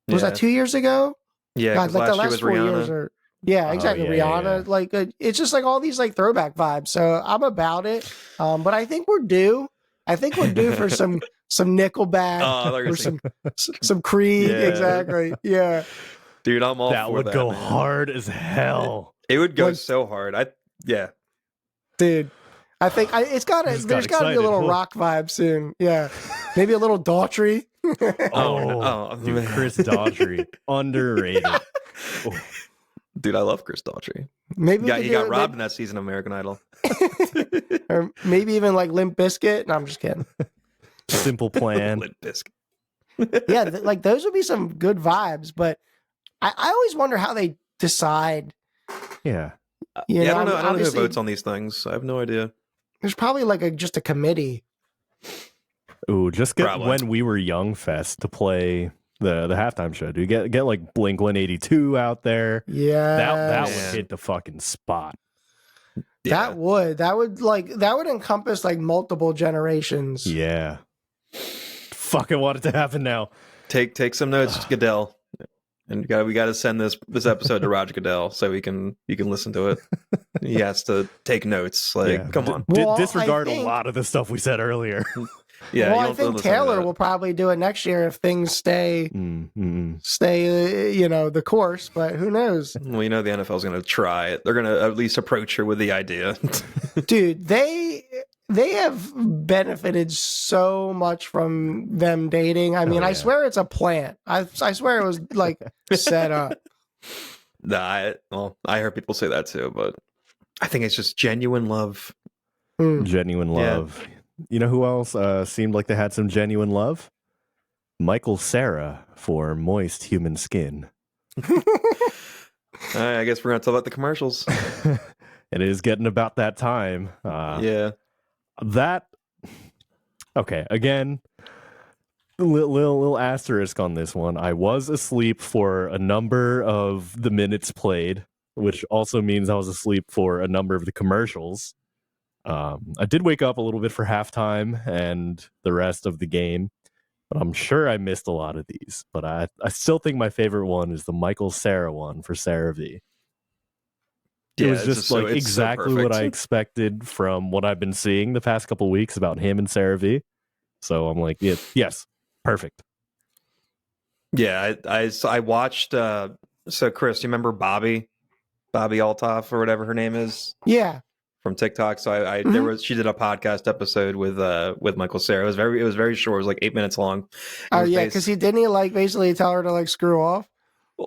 Speaker 3: Was that 2 years ago?
Speaker 1: Yeah,
Speaker 3: God, like
Speaker 1: last
Speaker 3: the last
Speaker 1: year was
Speaker 3: 4
Speaker 1: Rihanna.
Speaker 3: years are. Yeah, exactly.
Speaker 2: Yeah,
Speaker 3: Rihanna,
Speaker 2: yeah.
Speaker 3: like it's just like all these like throwback vibes. So I'm about it. But I think we're due. For some Nickelback or some Creed.
Speaker 1: Yeah.
Speaker 3: Exactly. Yeah.
Speaker 1: Dude, I'm all
Speaker 2: That
Speaker 1: for
Speaker 2: would
Speaker 1: that,
Speaker 2: go
Speaker 1: man.
Speaker 2: hard as hell.
Speaker 1: It would go
Speaker 3: Like-
Speaker 1: so hard.
Speaker 3: Dude. I think there's got to be a
Speaker 2: excited.
Speaker 3: little rock vibe soon. Yeah. Maybe a little Daughtry.
Speaker 1: Oh,
Speaker 2: Dude,
Speaker 1: man.
Speaker 2: Chris Daughtry, underrated.
Speaker 1: Dude, I love Chris Daughtry.
Speaker 3: Maybe
Speaker 1: He got robbed in that season of American Idol.
Speaker 3: or maybe even like Limp Bizkit. No, I'm just kidding.
Speaker 2: Simple Plan.
Speaker 1: Limp Bizkit.
Speaker 3: Yeah, like those would be some good vibes, but I always wonder how they decide.
Speaker 2: Yeah.
Speaker 3: You
Speaker 1: I don't know. I don't know who
Speaker 3: obviously,
Speaker 1: votes on these things. I have no idea.
Speaker 3: There's probably like just a committee.
Speaker 2: Ooh, just get
Speaker 1: Probably.
Speaker 2: When We Were Young Fest to play the halftime show. Do you get like Blink 182 out there?
Speaker 3: Yeah,
Speaker 2: That would
Speaker 1: Man.
Speaker 2: hit the fucking spot.
Speaker 3: that would encompass like multiple generations.
Speaker 2: Yeah. Fucking want it to happen now.
Speaker 1: Take some notes, Goodell, and we got to send this episode to Roger Goodell so you can listen to it. He has to take notes. Like,
Speaker 2: Yeah.
Speaker 1: come on.
Speaker 3: Well,
Speaker 2: Disregard
Speaker 3: I
Speaker 2: a
Speaker 3: think-
Speaker 2: lot of the stuff we said earlier.
Speaker 1: Yeah,
Speaker 3: well,
Speaker 1: you
Speaker 3: I
Speaker 1: don't
Speaker 3: think
Speaker 1: listen to
Speaker 3: Taylor
Speaker 1: that.
Speaker 3: will probably do it next year if things stay
Speaker 2: Mm-mm.
Speaker 3: the course. But who knows,
Speaker 1: Well, the NFL's going to try it. They're going to at least approach her with the idea.
Speaker 3: dude? They have benefited so much from them dating. I mean,
Speaker 2: Oh,
Speaker 3: I
Speaker 2: yeah.
Speaker 3: swear it's a plant. I swear it was like set up.
Speaker 1: I heard people say that too, but I think it's just genuine love.
Speaker 3: Mm.
Speaker 2: Genuine
Speaker 1: Yeah.
Speaker 2: love. You know who else seemed like they had some genuine love? Michael Cera for Moist Human Skin.
Speaker 1: All right, I guess we're going to talk about the commercials.
Speaker 2: It is getting about that time.
Speaker 1: Yeah.
Speaker 2: Okay, again, little asterisk on this one. I was asleep for a number of the minutes played, which also means I was asleep for a number of the commercials. I did wake up a little bit for halftime and the rest of the game, but I'm sure I missed a lot of these. But I still think my favorite one is the Michael Cera one for CeraVe. It was
Speaker 1: it's
Speaker 2: just
Speaker 1: so-
Speaker 2: like
Speaker 1: it's so
Speaker 2: exactly what I
Speaker 1: perfect.
Speaker 2: expected from what I've been seeing the past couple weeks about him and CeraVe. So I'm like, yes, perfect.
Speaker 1: Yeah, I watched. So Chris, you remember Bobby Altoff or whatever her name is
Speaker 3: Yeah.
Speaker 1: from TikTok? So she did a podcast episode with Michael Cera. It was very short. It was like 8 minutes long.
Speaker 3: Oh yeah, because didn't he like basically tell her to like screw off?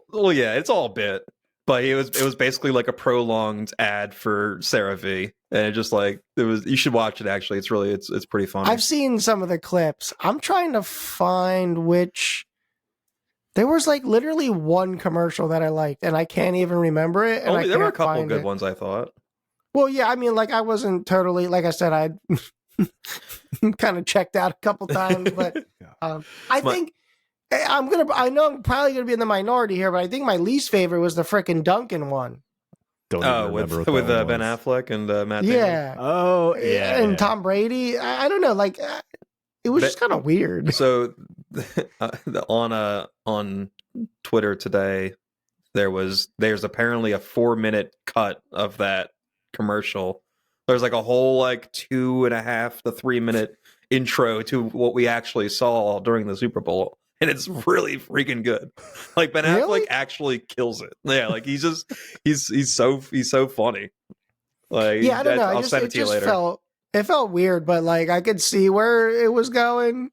Speaker 1: Well, yeah, it's all a bit, but it was basically like a prolonged ad for CeraVe, and it just like it was. You should watch it. Actually, it's pretty funny.
Speaker 3: I've seen some of the clips. I'm trying to find which. There was like literally one commercial that I liked, and I can't even remember it. And
Speaker 1: there were a couple good ones, I thought.
Speaker 3: Well, yeah, I mean, like I wasn't totally, like I said, I kind of checked out a couple times, but I think I know I'm probably gonna be in the minority here, but I think my least favorite was the frickin' Duncan one.
Speaker 2: Don't even remember
Speaker 1: with Ben Affleck and Matt Damon.
Speaker 3: Yeah.
Speaker 2: Oh yeah,
Speaker 3: and Tom Brady. I don't know, like it was just kind of weird.
Speaker 1: So on Twitter today, there's apparently a 4-minute cut of that commercial. There's like a whole like 2.5 to 3 minute intro to what we actually saw during the Super Bowl, and it's really freaking good. Like Ben Affleck actually kills it. Yeah, like he's so funny. Like
Speaker 3: yeah, I don't know.
Speaker 1: I'll send it to you later.
Speaker 3: It felt weird, but like I could see where it was going.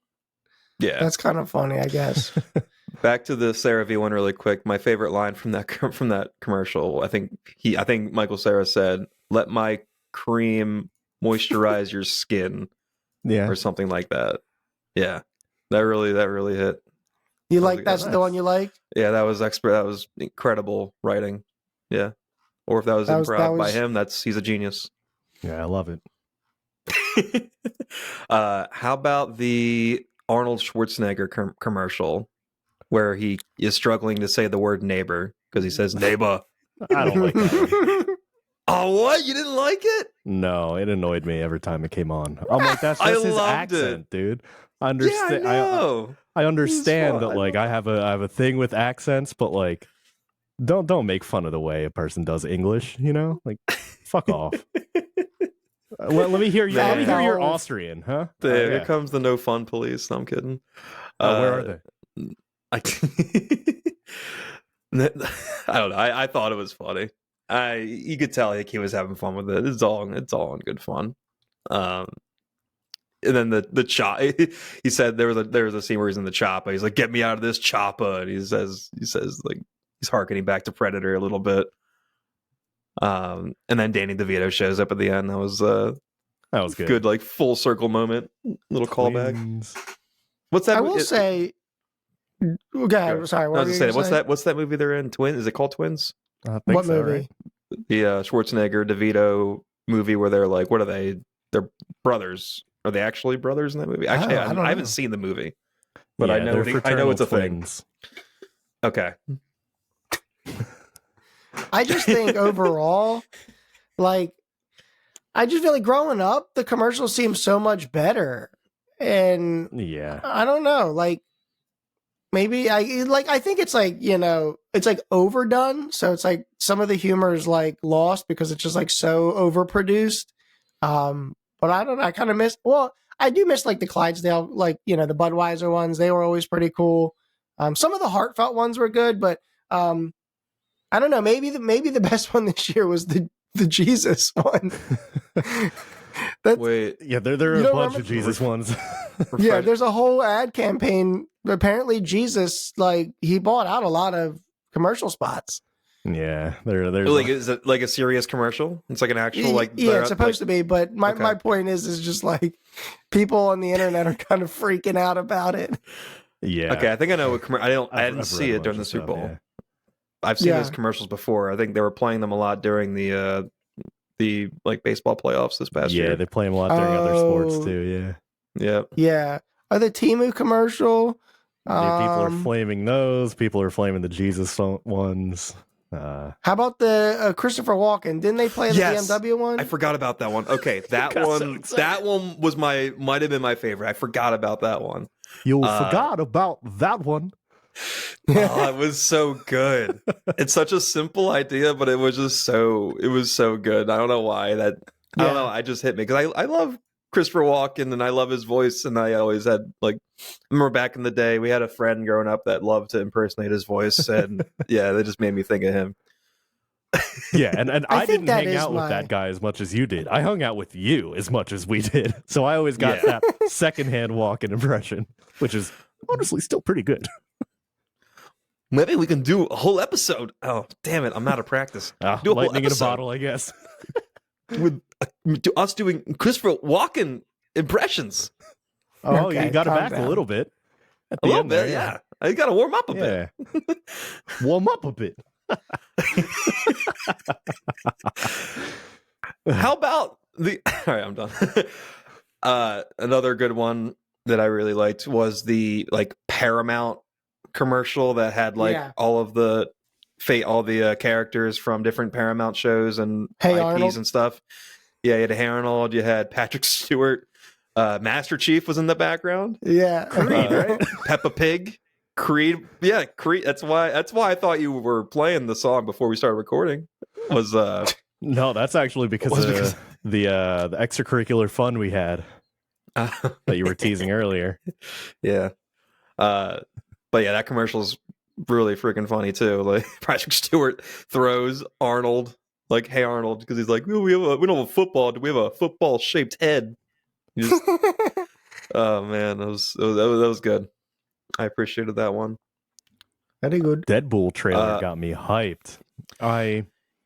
Speaker 1: Yeah,
Speaker 3: that's kind of funny, I guess.
Speaker 1: Back to the CeraVe one really quick. My favorite line from that commercial, I think Michael Cera said, "Let my cream moisturize your skin," or something like that. Yeah, that really hit.
Speaker 3: You like that's the one you like?
Speaker 1: Yeah, that was That was incredible writing. Yeah, or if that was improv by him, he's a genius.
Speaker 2: Yeah, I love it.
Speaker 1: How about the Arnold Schwarzenegger commercial where he is struggling to say the word neighbor because he says neighbor?
Speaker 2: I don't like that.
Speaker 1: Oh, what? You didn't like it?
Speaker 2: No, it annoyed me every time it came on. I'm like, that's just his accent, dude. I understand.
Speaker 1: Yeah, I know.
Speaker 2: I understand that, like, I have a thing with accents, but like, don't make fun of the way a person does English. You know, like, fuck off. Let me hear you. Let me hear your Austrian, huh?
Speaker 1: Here comes the no fun police. No, I'm kidding.
Speaker 2: Where are they?
Speaker 1: I don't know. I thought it was funny. You could tell like he was having fun with it. It's all in good fun. And then the chop. He said there was a scene where he's in the chopper. He's like, "Get me out of this chopper," and he says like he's harkening back to Predator a little bit. And then Danny DeVito shows up at the end. That was good. Good, like full circle moment. Little callback. What's that?
Speaker 3: I will say. Okay, sorry.
Speaker 1: What I was saying, what's that movie they're in? Twins? Is it called Twins?
Speaker 3: What movie?
Speaker 1: Right? The Schwarzenegger DeVito movie where they're like, what are they? They're brothers. Are they actually brothers in that movie? Actually, I haven't seen the movie, but I know it's a
Speaker 2: twins.
Speaker 1: Thing. Okay.
Speaker 3: I just think overall, like, I just feel like growing up, the commercials seem so much better, and
Speaker 2: yeah,
Speaker 3: I don't know, like. Maybe I think it's like, you know, it's like overdone. So it's like some of the humor is like lost because it's just like so overproduced. But I don't know. I kind of I do miss like the Clydesdale, like, you know, the Budweiser ones. They were always pretty cool. Some of the heartfelt ones were good, but I don't know. Maybe the best one this year was the Jesus one.
Speaker 1: Wait,
Speaker 2: yeah, there are a bunch of Jesus ones.
Speaker 3: Yeah, there's a whole ad campaign. Apparently, Jesus, like, he bought out a lot of commercial spots.
Speaker 2: Yeah, there's
Speaker 1: like, is it like a serious commercial? It's like an actual like.
Speaker 3: Yeah, it's supposed to be. But my point is just like people on the internet are kind of freaking out about it.
Speaker 2: Yeah.
Speaker 1: Okay, I think I know what I didn't see it during the Super Bowl. Yeah. I've seen those commercials before. I think they were playing them a lot during the like baseball playoffs this past year.
Speaker 2: Yeah, they play them a lot during other sports too. Yeah.
Speaker 3: Yeah. Or the Temu commercial.
Speaker 2: People are flaming those. People are flaming the Jesus ones.
Speaker 3: How about the Christopher Walken? Didn't they play the BMW one?
Speaker 1: I forgot about that one. Okay, that one. That one was might have been my favorite. I forgot about that one.
Speaker 2: You forgot about that one.
Speaker 1: Oh, it was so good. It's such a simple idea, but it was so good. I don't know why that. I don't know. I just hit me because I love Christopher Walken, and I love his voice. And I always had I remember back in the day, we had a friend growing up that loved to impersonate his voice, and yeah, that just made me think of him.
Speaker 2: Yeah, and I
Speaker 3: think
Speaker 2: didn't
Speaker 3: that
Speaker 2: hang
Speaker 3: is
Speaker 2: out with
Speaker 3: my-
Speaker 2: that guy as much as you did. I hung out with you as much as we did. So I always got that secondhand Walken impression, which is honestly still pretty good.
Speaker 1: Maybe we can do a whole episode. Oh, damn it! I'm out of practice. Do a whole
Speaker 2: Lightning in a
Speaker 1: episode
Speaker 2: bottle, I guess.
Speaker 1: with us doing Christopher Walken impressions.
Speaker 2: Oh,
Speaker 3: Okay,
Speaker 2: you got it
Speaker 3: calm
Speaker 2: back
Speaker 3: down.
Speaker 2: a little bit. At
Speaker 1: A
Speaker 2: the
Speaker 1: little
Speaker 2: end there,
Speaker 1: bit, yeah. I got to warm up a
Speaker 2: Yeah.
Speaker 1: bit.
Speaker 2: Warm up a bit.
Speaker 1: How about the? All right, I'm done. Another good one that I really liked was the Paramount commercial that had all of the characters from different Paramount shows and
Speaker 3: Hey
Speaker 1: IPs
Speaker 3: Arnold.
Speaker 1: and stuff. Yeah, you had Hey Arnold, you had Patrick Stewart, Master Chief was in the background.
Speaker 3: Yeah.
Speaker 1: Peppa Pig, Creed. Yeah, Creed. That's why I thought you were playing the song before we started recording. Was
Speaker 2: No, that's actually because of the extracurricular fun we had that you were teasing earlier.
Speaker 1: yeah. But yeah, that commercial's really freaking funny too. Like Patrick Stewart throws Arnold, Hey Arnold, because he's like, we don't have a football. Do we have a football shaped head? Oh man, that was good. I appreciated that one.
Speaker 3: Very good.
Speaker 2: Deadpool trailer got me hyped.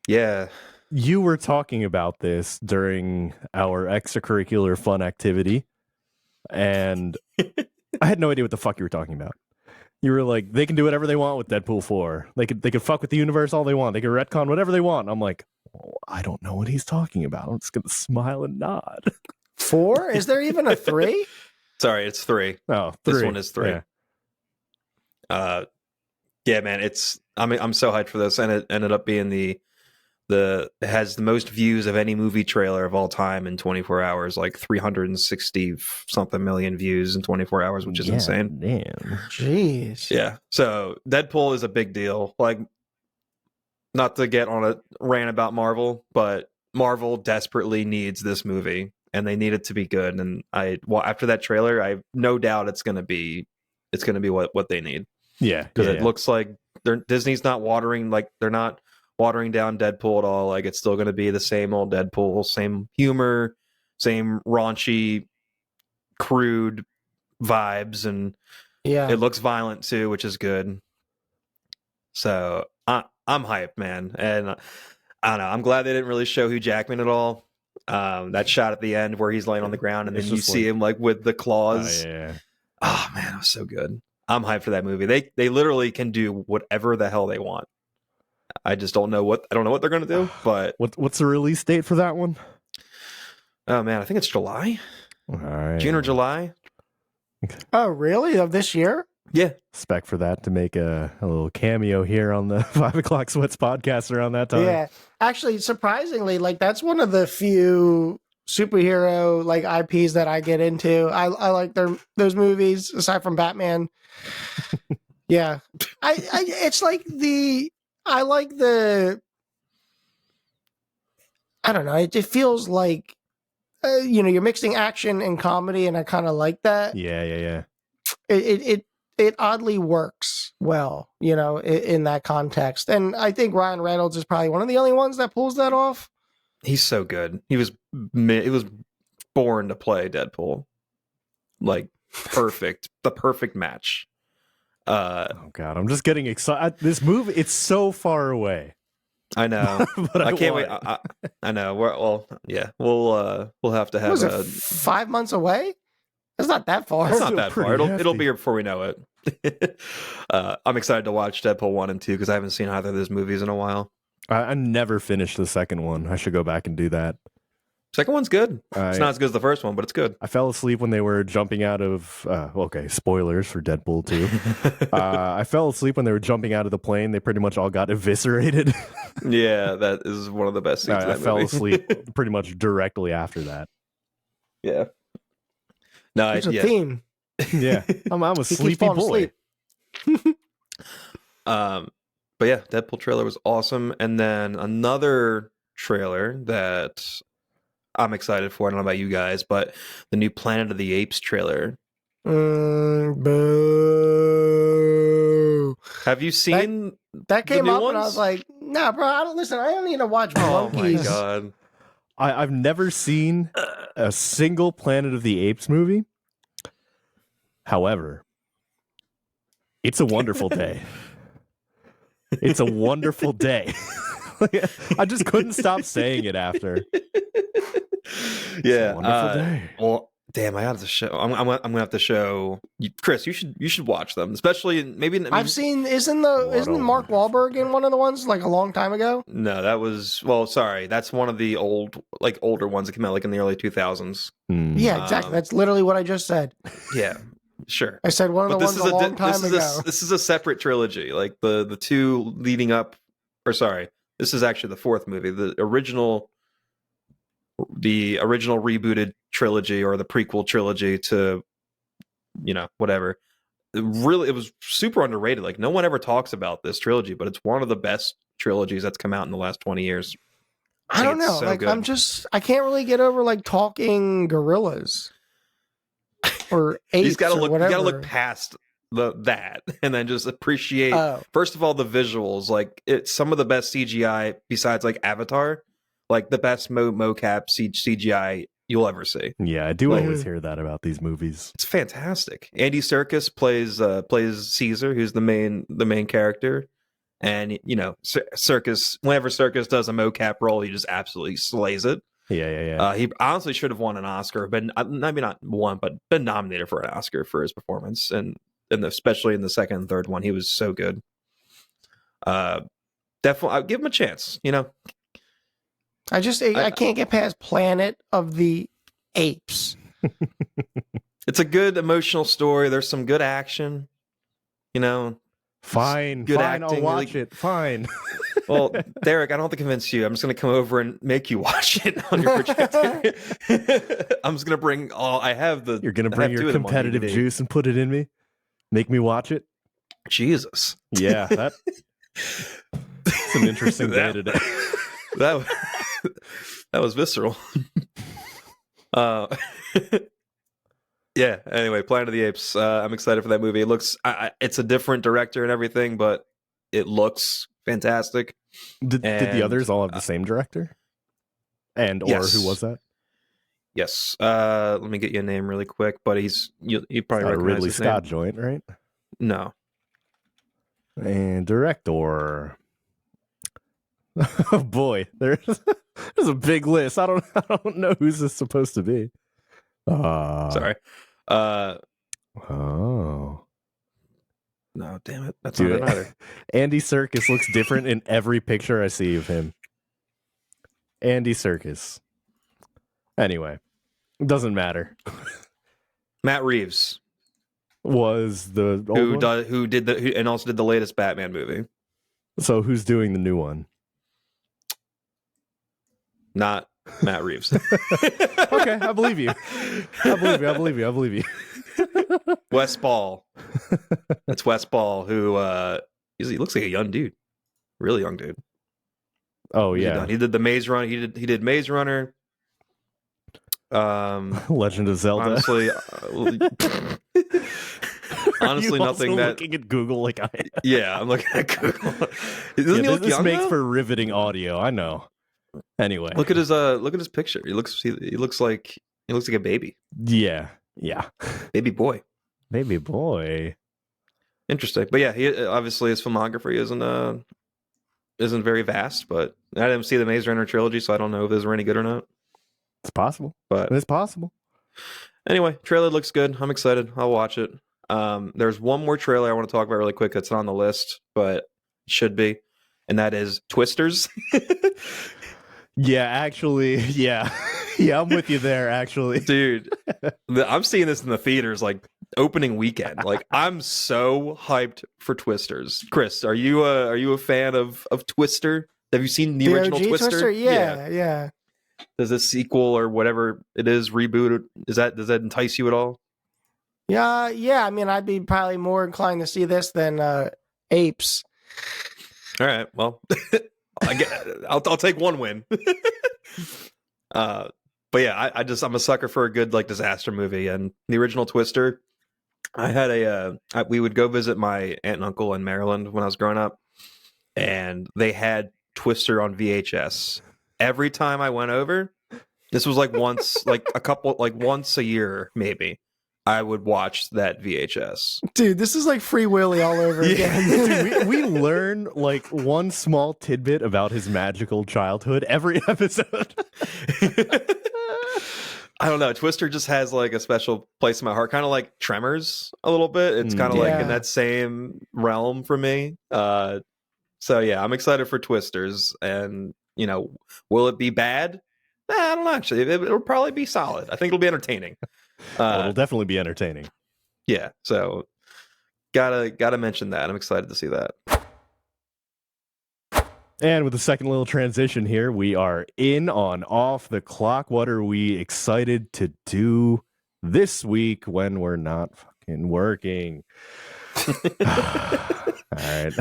Speaker 1: Yeah.
Speaker 2: You were talking about this during our extracurricular fun activity, and I had no idea what the fuck you were talking about. You were like, they can do whatever they want with Deadpool 4. They could fuck with the universe all they want. They could retcon whatever they want. And I'm like, I don't know what he's talking about. I'm just gonna smile and nod.
Speaker 3: 4? Is there even a 3?
Speaker 1: Sorry, it's 3.
Speaker 2: Oh,
Speaker 1: This
Speaker 2: 3.
Speaker 1: one is 3.
Speaker 2: Yeah.
Speaker 1: Yeah, man, I'm so hyped for this, and it ended up being it has the most views of any movie trailer of all time in 24 hours, 360 something million views in 24 hours, which is insane.
Speaker 2: Damn.
Speaker 3: Jeez.
Speaker 1: Yeah. So Deadpool is a big deal. Not to get on a rant about Marvel, but Marvel desperately needs this movie, and they need it to be good. And after that trailer, I have no doubt it's gonna be what they need.
Speaker 2: Yeah,
Speaker 1: Because it looks like Disney's not they're not watering down Deadpool at all. It's still going to be the same old Deadpool, same humor, same raunchy, crude vibes, and it looks violent too, which is good. So I'm hyped, man, and I don't know. I'm glad they didn't really show Hugh Jackman at all. That shot at the end where he's laying on the ground and then you see him with the claws. Oh man, it was so good. I'm hyped for that movie. They literally can do whatever the hell they want. I just don't know what they're going to do. But
Speaker 2: what's the release date for that one?
Speaker 1: Oh man, I think it's July,
Speaker 2: All right.
Speaker 1: June or July.
Speaker 3: Oh, really? Of this year?
Speaker 1: Yeah,
Speaker 2: Expect for that to make a little cameo here on the 5 o'clock Sweats podcast around that time.
Speaker 3: Yeah. Actually, surprisingly, that's one of the few superhero IPs that I get into. I like those movies aside from Batman. Yeah. It's I don't know. It feels like you're mixing action and comedy, and I kind of like that.
Speaker 2: Yeah.
Speaker 3: It oddly works well, in that context. And I think Ryan Reynolds is probably one of the only ones that pulls that off.
Speaker 1: he's so good. He was born to play Deadpool. Perfect, the perfect match.
Speaker 2: Oh god, I'm just getting excited. This movie, it's so far away.
Speaker 1: I know.
Speaker 2: But
Speaker 1: I can't wait. I know. We'll have to have.
Speaker 3: Was it 5 months away? That's not that far.
Speaker 1: It's not
Speaker 2: Still
Speaker 1: that far.
Speaker 2: pretty
Speaker 1: It'll
Speaker 2: hefty.
Speaker 1: be here before we know it. I'm excited to watch Deadpool 1 and 2 because I haven't seen either of those movies in a while.
Speaker 2: I never finished the second one. I should go back and do that.
Speaker 1: Second one's good. It's not as good as the first one, but it's good.
Speaker 2: I fell asleep when they were jumping out of. Okay, spoilers for Deadpool 2. I fell asleep when they were jumping out of the plane. They pretty much all got eviscerated.
Speaker 1: Yeah, that is one of the best scenes.
Speaker 2: I fell asleep pretty much directly after that.
Speaker 1: Yeah. No,
Speaker 3: There's a
Speaker 1: yeah.
Speaker 3: theme.
Speaker 2: Yeah, I'm a
Speaker 3: He keeps
Speaker 2: sleepy
Speaker 3: falling
Speaker 2: boy.
Speaker 3: asleep.
Speaker 1: But yeah, Deadpool trailer was awesome. And then another trailer that I'm excited for. I don't know about you guys, but the new Planet of the Apes trailer.
Speaker 3: Boo.
Speaker 1: Have you seen
Speaker 3: That came
Speaker 1: new
Speaker 3: up and I
Speaker 1: ones?
Speaker 3: was like, nah, bro, I don't need to watch
Speaker 1: Oh my
Speaker 3: monkeys.
Speaker 1: god.
Speaker 2: I've never seen a single Planet of the Apes movie. However, it's a wonderful day. It's a wonderful day. I just couldn't stop saying it after.
Speaker 1: Yeah.
Speaker 2: Wonderful day.
Speaker 1: Well, damn, I have to show. I'm gonna have to show you, Chris. You should watch them, especially maybe. I mean,
Speaker 3: I've seen isn't
Speaker 2: What
Speaker 3: Mark Wahlberg in one of the ones like a long time ago?
Speaker 1: No, that was sorry. That's one of the older ones that came out like in the early 2000s.
Speaker 3: Yeah, exactly. That's literally what I just said.
Speaker 1: Yeah, sure.
Speaker 3: I said one of the ones a long time ago.
Speaker 1: This is a separate trilogy. Like the two leading up, or sorry, this is actually the fourth movie. The original rebooted trilogy or the prequel trilogy to, whatever. It was super underrated. Like no one ever talks about this trilogy, but it's one of the best trilogies that's come out in the last 20 years.
Speaker 3: I don't know.
Speaker 1: So
Speaker 3: like
Speaker 1: good.
Speaker 3: I can't really get over like talking gorillas or apes.
Speaker 1: You gotta look
Speaker 3: past.
Speaker 1: past that and then just appreciate first of all the visuals. Like it's some of the best CGI besides like Avatar, like the best mocap CGI you'll ever see.
Speaker 2: Yeah, I do always hear that about these movies.
Speaker 1: It's fantastic. Andy Serkis plays Caesar, who's the main character, and Serkis, whenever Serkis does a mocap role, he just absolutely slays it.
Speaker 2: Yeah.
Speaker 1: He honestly should have won an Oscar, but maybe not won, but been nominated for an Oscar for his performance, and especially in the second and third one, he was so good. Definitely, I'll give him a chance.
Speaker 3: I can't get past Planet of the Apes.
Speaker 1: It's a good emotional story. There's some good action.
Speaker 2: Fine,
Speaker 1: good
Speaker 2: fine,
Speaker 1: acting.
Speaker 2: I'll watch it. Fine.
Speaker 1: Well, Derick, I don't have to convince you. I'm just going to come over and make you watch it on your projector. I'm just going to bring all I have.
Speaker 2: You're going to bring your competitive juice and put it in me? Make me watch it?
Speaker 1: Jesus.
Speaker 2: Yeah, that's an interesting day today.
Speaker 1: That was visceral. Yeah. Anyway, Planet of the Apes. I'm excited for that movie. It looks. It's a different director and everything, but it looks fantastic.
Speaker 2: Did the others all have the same director? Or who was that?
Speaker 1: Yes. Let me get you a name really quick. But you probably recognize
Speaker 2: Ridley
Speaker 1: his
Speaker 2: Scott
Speaker 1: name.
Speaker 2: joint, right?
Speaker 1: No.
Speaker 2: And director. Oh boy, there's a big list. I don't know who's this supposed to be.
Speaker 1: Sorry.
Speaker 2: Oh.
Speaker 1: No, damn it. That's
Speaker 2: Dude,
Speaker 1: not it either.
Speaker 2: Andy Serkis looks different in every picture I see of him. Andy Serkis. Anyway, it doesn't matter.
Speaker 1: Matt Reeves
Speaker 2: Was the old one?
Speaker 1: who also did the latest Batman movie.
Speaker 2: So who's doing the new one?
Speaker 1: Not Matt Reeves.
Speaker 2: Okay, I believe you. I believe you.
Speaker 1: Wes Ball. That's Wes Ball, who he looks like a young dude. Really young dude.
Speaker 2: Oh yeah.
Speaker 1: He did the Maze Runner. He did Maze Runner.
Speaker 2: Legend of Zelda.
Speaker 1: Honestly, honestly, nothing that.
Speaker 2: Looking at Google like I.
Speaker 1: Yeah, I'm looking at Google. Doesn't he look
Speaker 2: this
Speaker 1: young,
Speaker 2: makes
Speaker 1: though?
Speaker 2: for riveting audio. I know. Anyway,
Speaker 1: Look at his picture. He looks like a baby.
Speaker 2: Yeah.
Speaker 1: Baby boy.
Speaker 2: Baby boy.
Speaker 1: Interesting, but yeah, he obviously his filmography isn't very vast. But I didn't see the Maze Runner trilogy, so I don't know if those were any good or not.
Speaker 2: It's possible,
Speaker 1: but
Speaker 2: it's possible.
Speaker 1: Anyway, trailer looks good. I'm excited. I'll watch it. There's one more trailer I want to talk about really quick that's not on the list, but it should be, and that is Twisters.
Speaker 2: Yeah, actually, yeah. Yeah, I'm with you there, actually.
Speaker 1: Dude, I'm seeing this in the theaters like opening weekend. Like, I'm so hyped for Twisters. Chris, are you a fan of Twister? Have you seen the original
Speaker 3: OG
Speaker 1: Twister?
Speaker 3: Yeah.
Speaker 1: Does this sequel or whatever it is reboot? Does that entice you at all?
Speaker 3: Yeah. I mean, I'd be probably more inclined to see this than Apes.
Speaker 1: All right. Well, I'll take one win. But But yeah, I'm a sucker for a good like disaster movie. And the original Twister, I had we would go visit my aunt and uncle in Maryland when I was growing up, and they had Twister on VHS. Every time I went over, this was like once, once a year maybe, I would watch that VHS.
Speaker 3: Dude, this is like Free Willy all over again.
Speaker 2: Dude, we learn like one small tidbit about his magical childhood every episode.
Speaker 1: I don't know. Twister just has like a special place in my heart, kind of like Tremors a little bit. It's kind of like in that same realm for me. So yeah, I'm excited for Twisters, and will it be bad? I don't know. Actually, it'll probably be solid. I think it'll be entertaining.
Speaker 2: It'll definitely be entertaining.
Speaker 1: Yeah, so gotta mention that. I'm excited to see that.
Speaker 2: And with the second little transition here, we are in on Off the Clock. What are we excited to do this week when we're not fucking working? All right.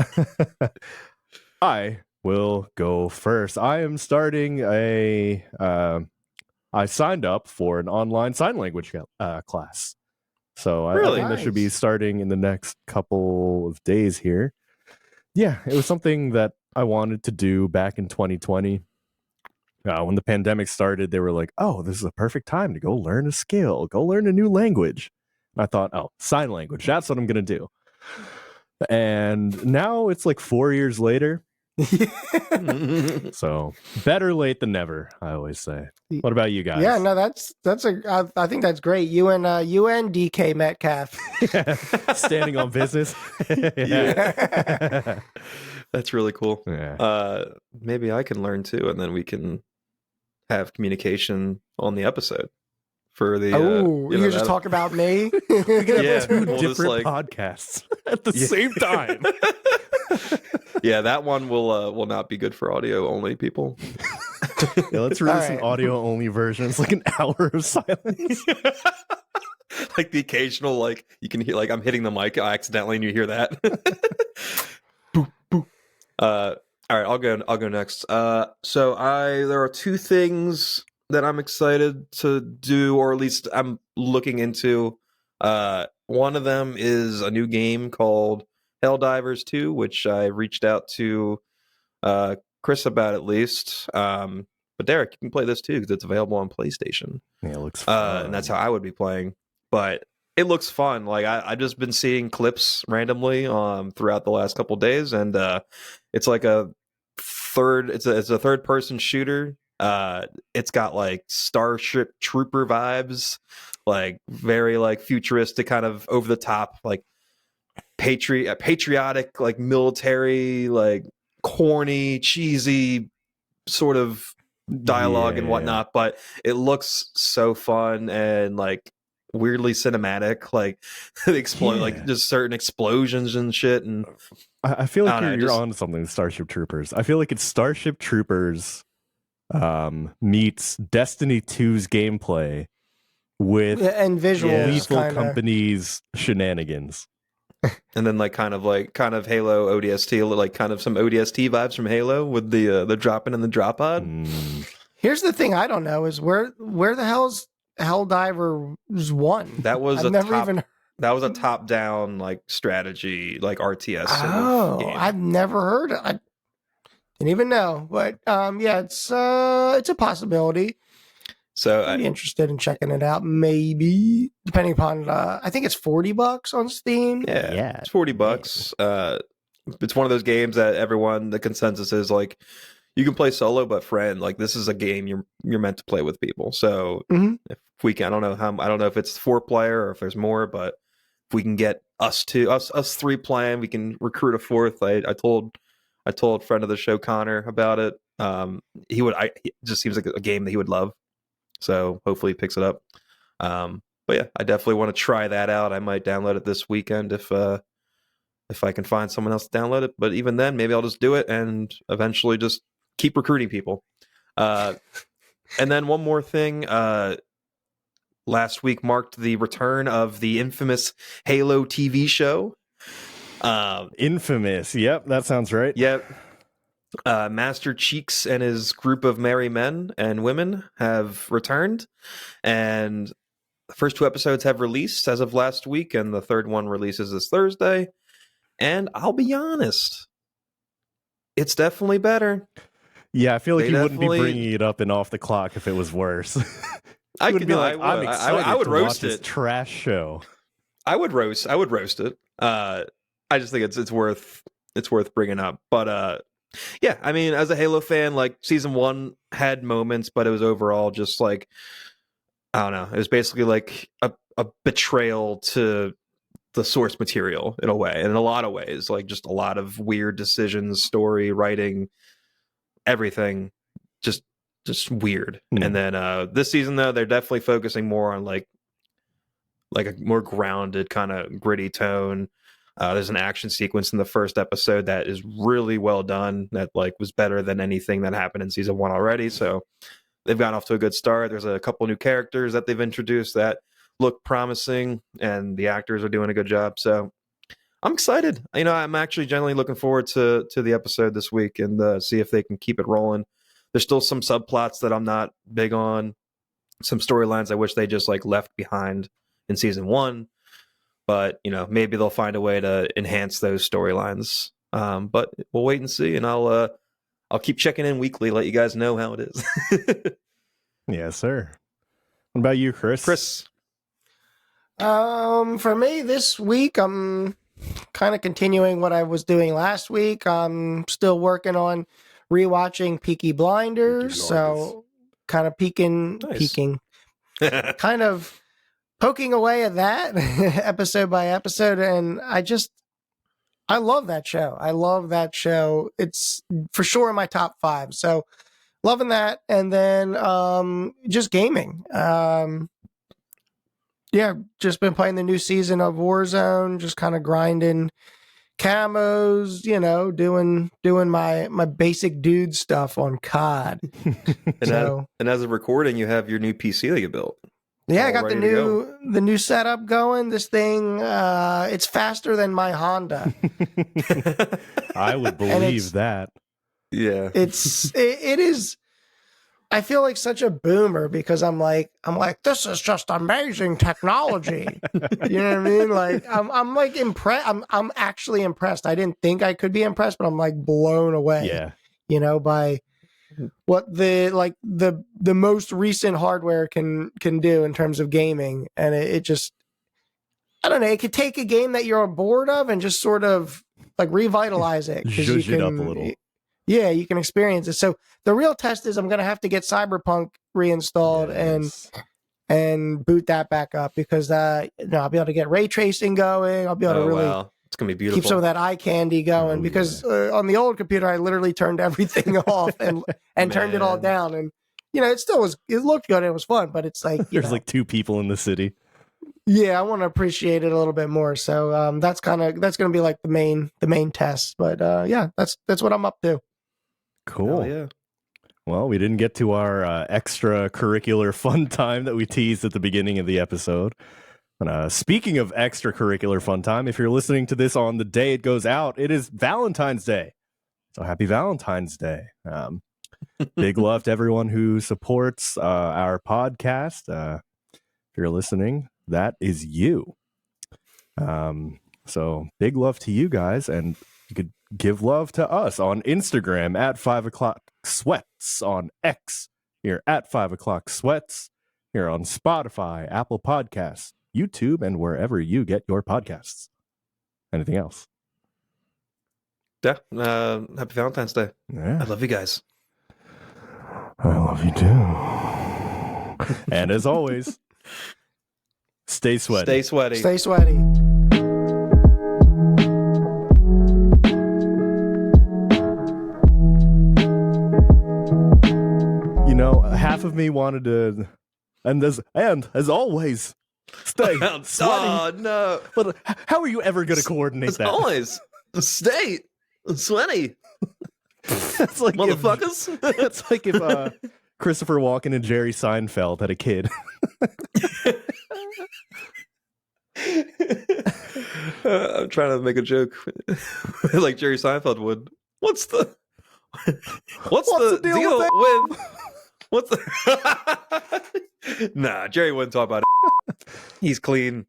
Speaker 2: I will go first. I am starting I signed up for an online sign language class. So I think that should be starting in the next couple of days here. Yeah, it was something that I wanted to do back in 2020. When the pandemic started, they were like, oh, this is a perfect time to go learn a skill, go learn a new language. And I thought, oh, sign language, that's what I'm going to do. And now it's like 4 years later. So better late than never, I always say. What about you guys?
Speaker 3: Yeah, no, I think that's great. You and DK Metcalf
Speaker 2: standing on business.
Speaker 1: Yeah. That's really cool.
Speaker 2: Yeah.
Speaker 1: Maybe I can learn too, and then we can have communication on the episode for the.
Speaker 3: You just talk about me.
Speaker 1: Yeah,
Speaker 2: two
Speaker 1: we'll
Speaker 2: different podcasts at the same time.
Speaker 1: Yeah, that one will not be good for audio only people.
Speaker 2: Yeah, let's release an audio only version. It's like an hour of silence.
Speaker 1: Like the occasional, like you can hear, like I'm hitting the mic accidentally, and you hear that. Boop, boop. All right, I'll go next. So there are two things that I'm excited to do, or at least I'm looking into. One of them is a new game called Helldivers 2, which I reached out to Chris about at least. But Derick, you can play this too because it's available on PlayStation.
Speaker 2: Yeah, it looks fun.
Speaker 1: And that's how I would be playing. But it looks fun. Like I've just been seeing clips randomly throughout the last couple of days, and it's like it's a third person shooter. It's got like Starship Trooper vibes, like very like futuristic, kind of over the top, like patriotic, like military, like corny, cheesy sort of dialogue and whatnot. But it looks so fun and like weirdly cinematic, like explode, like just certain explosions and shit. And
Speaker 2: I feel like you're on something with Starship Troopers. I feel like it's Starship Troopers meets Destiny 2's gameplay with
Speaker 3: and visuals,
Speaker 2: Lethal Company's shenanigans.
Speaker 1: And then like kind of Halo ODST, like kind of some ODST vibes from Halo with the drop in and the drop pod.
Speaker 3: Here's the thing I don't know is where the hell's Helldivers 1?
Speaker 1: That was that was a top down like strategy, like RTS. Game.
Speaker 3: I've never heard of it. I didn't even know. But yeah, it's a possibility.
Speaker 1: So
Speaker 3: I'd be interested in checking it out, maybe, depending upon, I think it's $40 on Steam.
Speaker 1: Yeah. It's $40. It's one of those games that the consensus is like, you can play solo, but friend, like this is a game you're meant to play with people. So if we can, I don't know if it's 4-player or if there's more, but if we can get us 3 playing, we can recruit a 4th. I told friend of the show Connor about it. It just seems like a game that he would love. So hopefully he picks it up. But yeah, I definitely want to try that out. I might download it this weekend if I can find someone else to download it. But even then, maybe I'll just do it and eventually just keep recruiting people. And then one more thing. Last week marked the return of the infamous Halo TV show.
Speaker 2: Infamous. Yep, that sounds right.
Speaker 1: Yep. Master Cheeks and his group of merry men and women have returned, and the first 2 episodes have released as of last week, and the third one releases this Thursday. And I'll be honest, it's definitely better.
Speaker 2: Yeah, I feel like
Speaker 1: They
Speaker 2: you wouldn't be
Speaker 1: definitely-
Speaker 2: bringing it up in Off the Clock if it was worse.
Speaker 1: I
Speaker 2: You would
Speaker 1: could
Speaker 2: be
Speaker 1: no,
Speaker 2: like,
Speaker 1: I
Speaker 2: I'm
Speaker 1: would.
Speaker 2: excited
Speaker 1: I would
Speaker 2: to
Speaker 1: roast
Speaker 2: watch this
Speaker 1: it.
Speaker 2: trash show.
Speaker 1: I would roast it. I just think it's worth bringing up. But yeah, I mean, as a Halo fan, like season 1 had moments, but it was overall just like, I don't know. It was basically like a betrayal to the source material in a way, and in a lot of ways, like just a lot of weird decisions, story writing, everything, just weird.
Speaker 2: Mm.
Speaker 1: And then this season, though, they're definitely focusing more on like a more grounded kind of gritty tone. There's an action sequence in the first episode that is really well done, that like was better than anything that happened in season 1 already. So they've gotten off to a good start. There's a couple new characters that they've introduced that look promising, and the actors are doing a good job. So I'm excited. You know, I'm actually generally looking forward to the episode this week and see if they can keep it rolling. There's still some subplots that I'm not big on, some storylines I wish they just like left behind in season 1, but you know, maybe they'll find a way to enhance those storylines. But we'll wait and see, and I'll keep checking in weekly, let you guys know how it is.
Speaker 2: Yes, sir. What about you, Chris?
Speaker 3: For me this week, I'm kind of continuing what I was doing last week. I'm still working on rewatching Peaky Blinders, so kind of peeking, kind of poking away at that episode by episode, and I love that show. It's for sure in my top 5. So loving that. And then just gaming. Yeah, just been playing the new season of Warzone, just kind of grinding camos, you know, doing my basic dude stuff on COD.
Speaker 1: And as of recording, you have your new PC that you built.
Speaker 3: Yeah,
Speaker 1: All
Speaker 3: I got
Speaker 1: ready to
Speaker 3: the new setup going. This thing, it's faster than my Honda.
Speaker 2: I would believe that.
Speaker 1: Yeah,
Speaker 3: it is. I feel like such a boomer because I'm like, this is just amazing technology. You know what I mean? Like, I'm like impressed. I'm actually impressed. I didn't think I could be impressed, but I'm like blown away.
Speaker 2: Yeah.
Speaker 3: You know, by what the most recent hardware can do in terms of gaming, and it just, I don't know. It could take a game that you're bored of and just sort of like revitalize it, because you
Speaker 2: Zhuzh it up a little.
Speaker 3: Yeah, you can experience it. So the real test is I'm going to have to get Cyberpunk reinstalled and boot that back up, because I'll be able to get ray tracing going. I'll be able to really
Speaker 1: it's gonna be beautiful.
Speaker 3: keep some of that eye candy going, because on the old computer I literally turned everything off and turned it all down, and you know, it looked good and it was fun, but it's like
Speaker 2: There's like 2 people in the city.
Speaker 3: Yeah, I want to appreciate it a little bit more. So that's going to be like the main test. But yeah, that's what I'm up to.
Speaker 2: Cool.
Speaker 1: Hell yeah.
Speaker 2: Well, we didn't get to our extracurricular fun time that we teased at the beginning of the episode. And speaking of extracurricular fun time, if you're listening to this on the day it goes out, it is Valentine's Day. So happy Valentine's Day. Big love to everyone who supports our podcast. If you're listening, that is you. So big love to you guys, and you could give love to us on Instagram at 5 o'clock sweats, on X here at 5 o'clock sweats, here on Spotify, Apple Podcasts, YouTube, and wherever you get your podcasts. Anything else?
Speaker 1: Yeah. Happy Valentine's Day.
Speaker 2: Yeah.
Speaker 1: I love you guys.
Speaker 2: I love you too. And as always, stay sweaty.
Speaker 1: Stay sweaty.
Speaker 3: Stay sweaty.
Speaker 2: You know, half of me wanted to, and as always, stay sweaty.
Speaker 1: Oh no!
Speaker 2: But how are you ever going to coordinate
Speaker 1: As
Speaker 2: that?
Speaker 1: always, stay sweaty.
Speaker 2: It's like
Speaker 1: Motherfuckers.
Speaker 2: It's like if Christopher Walken and Jerry Seinfeld had a kid.
Speaker 1: I'm trying to make a joke like Jerry Seinfeld would. What's the What's the deal with what's the Nah, Jerry wouldn't talk about it. He's clean.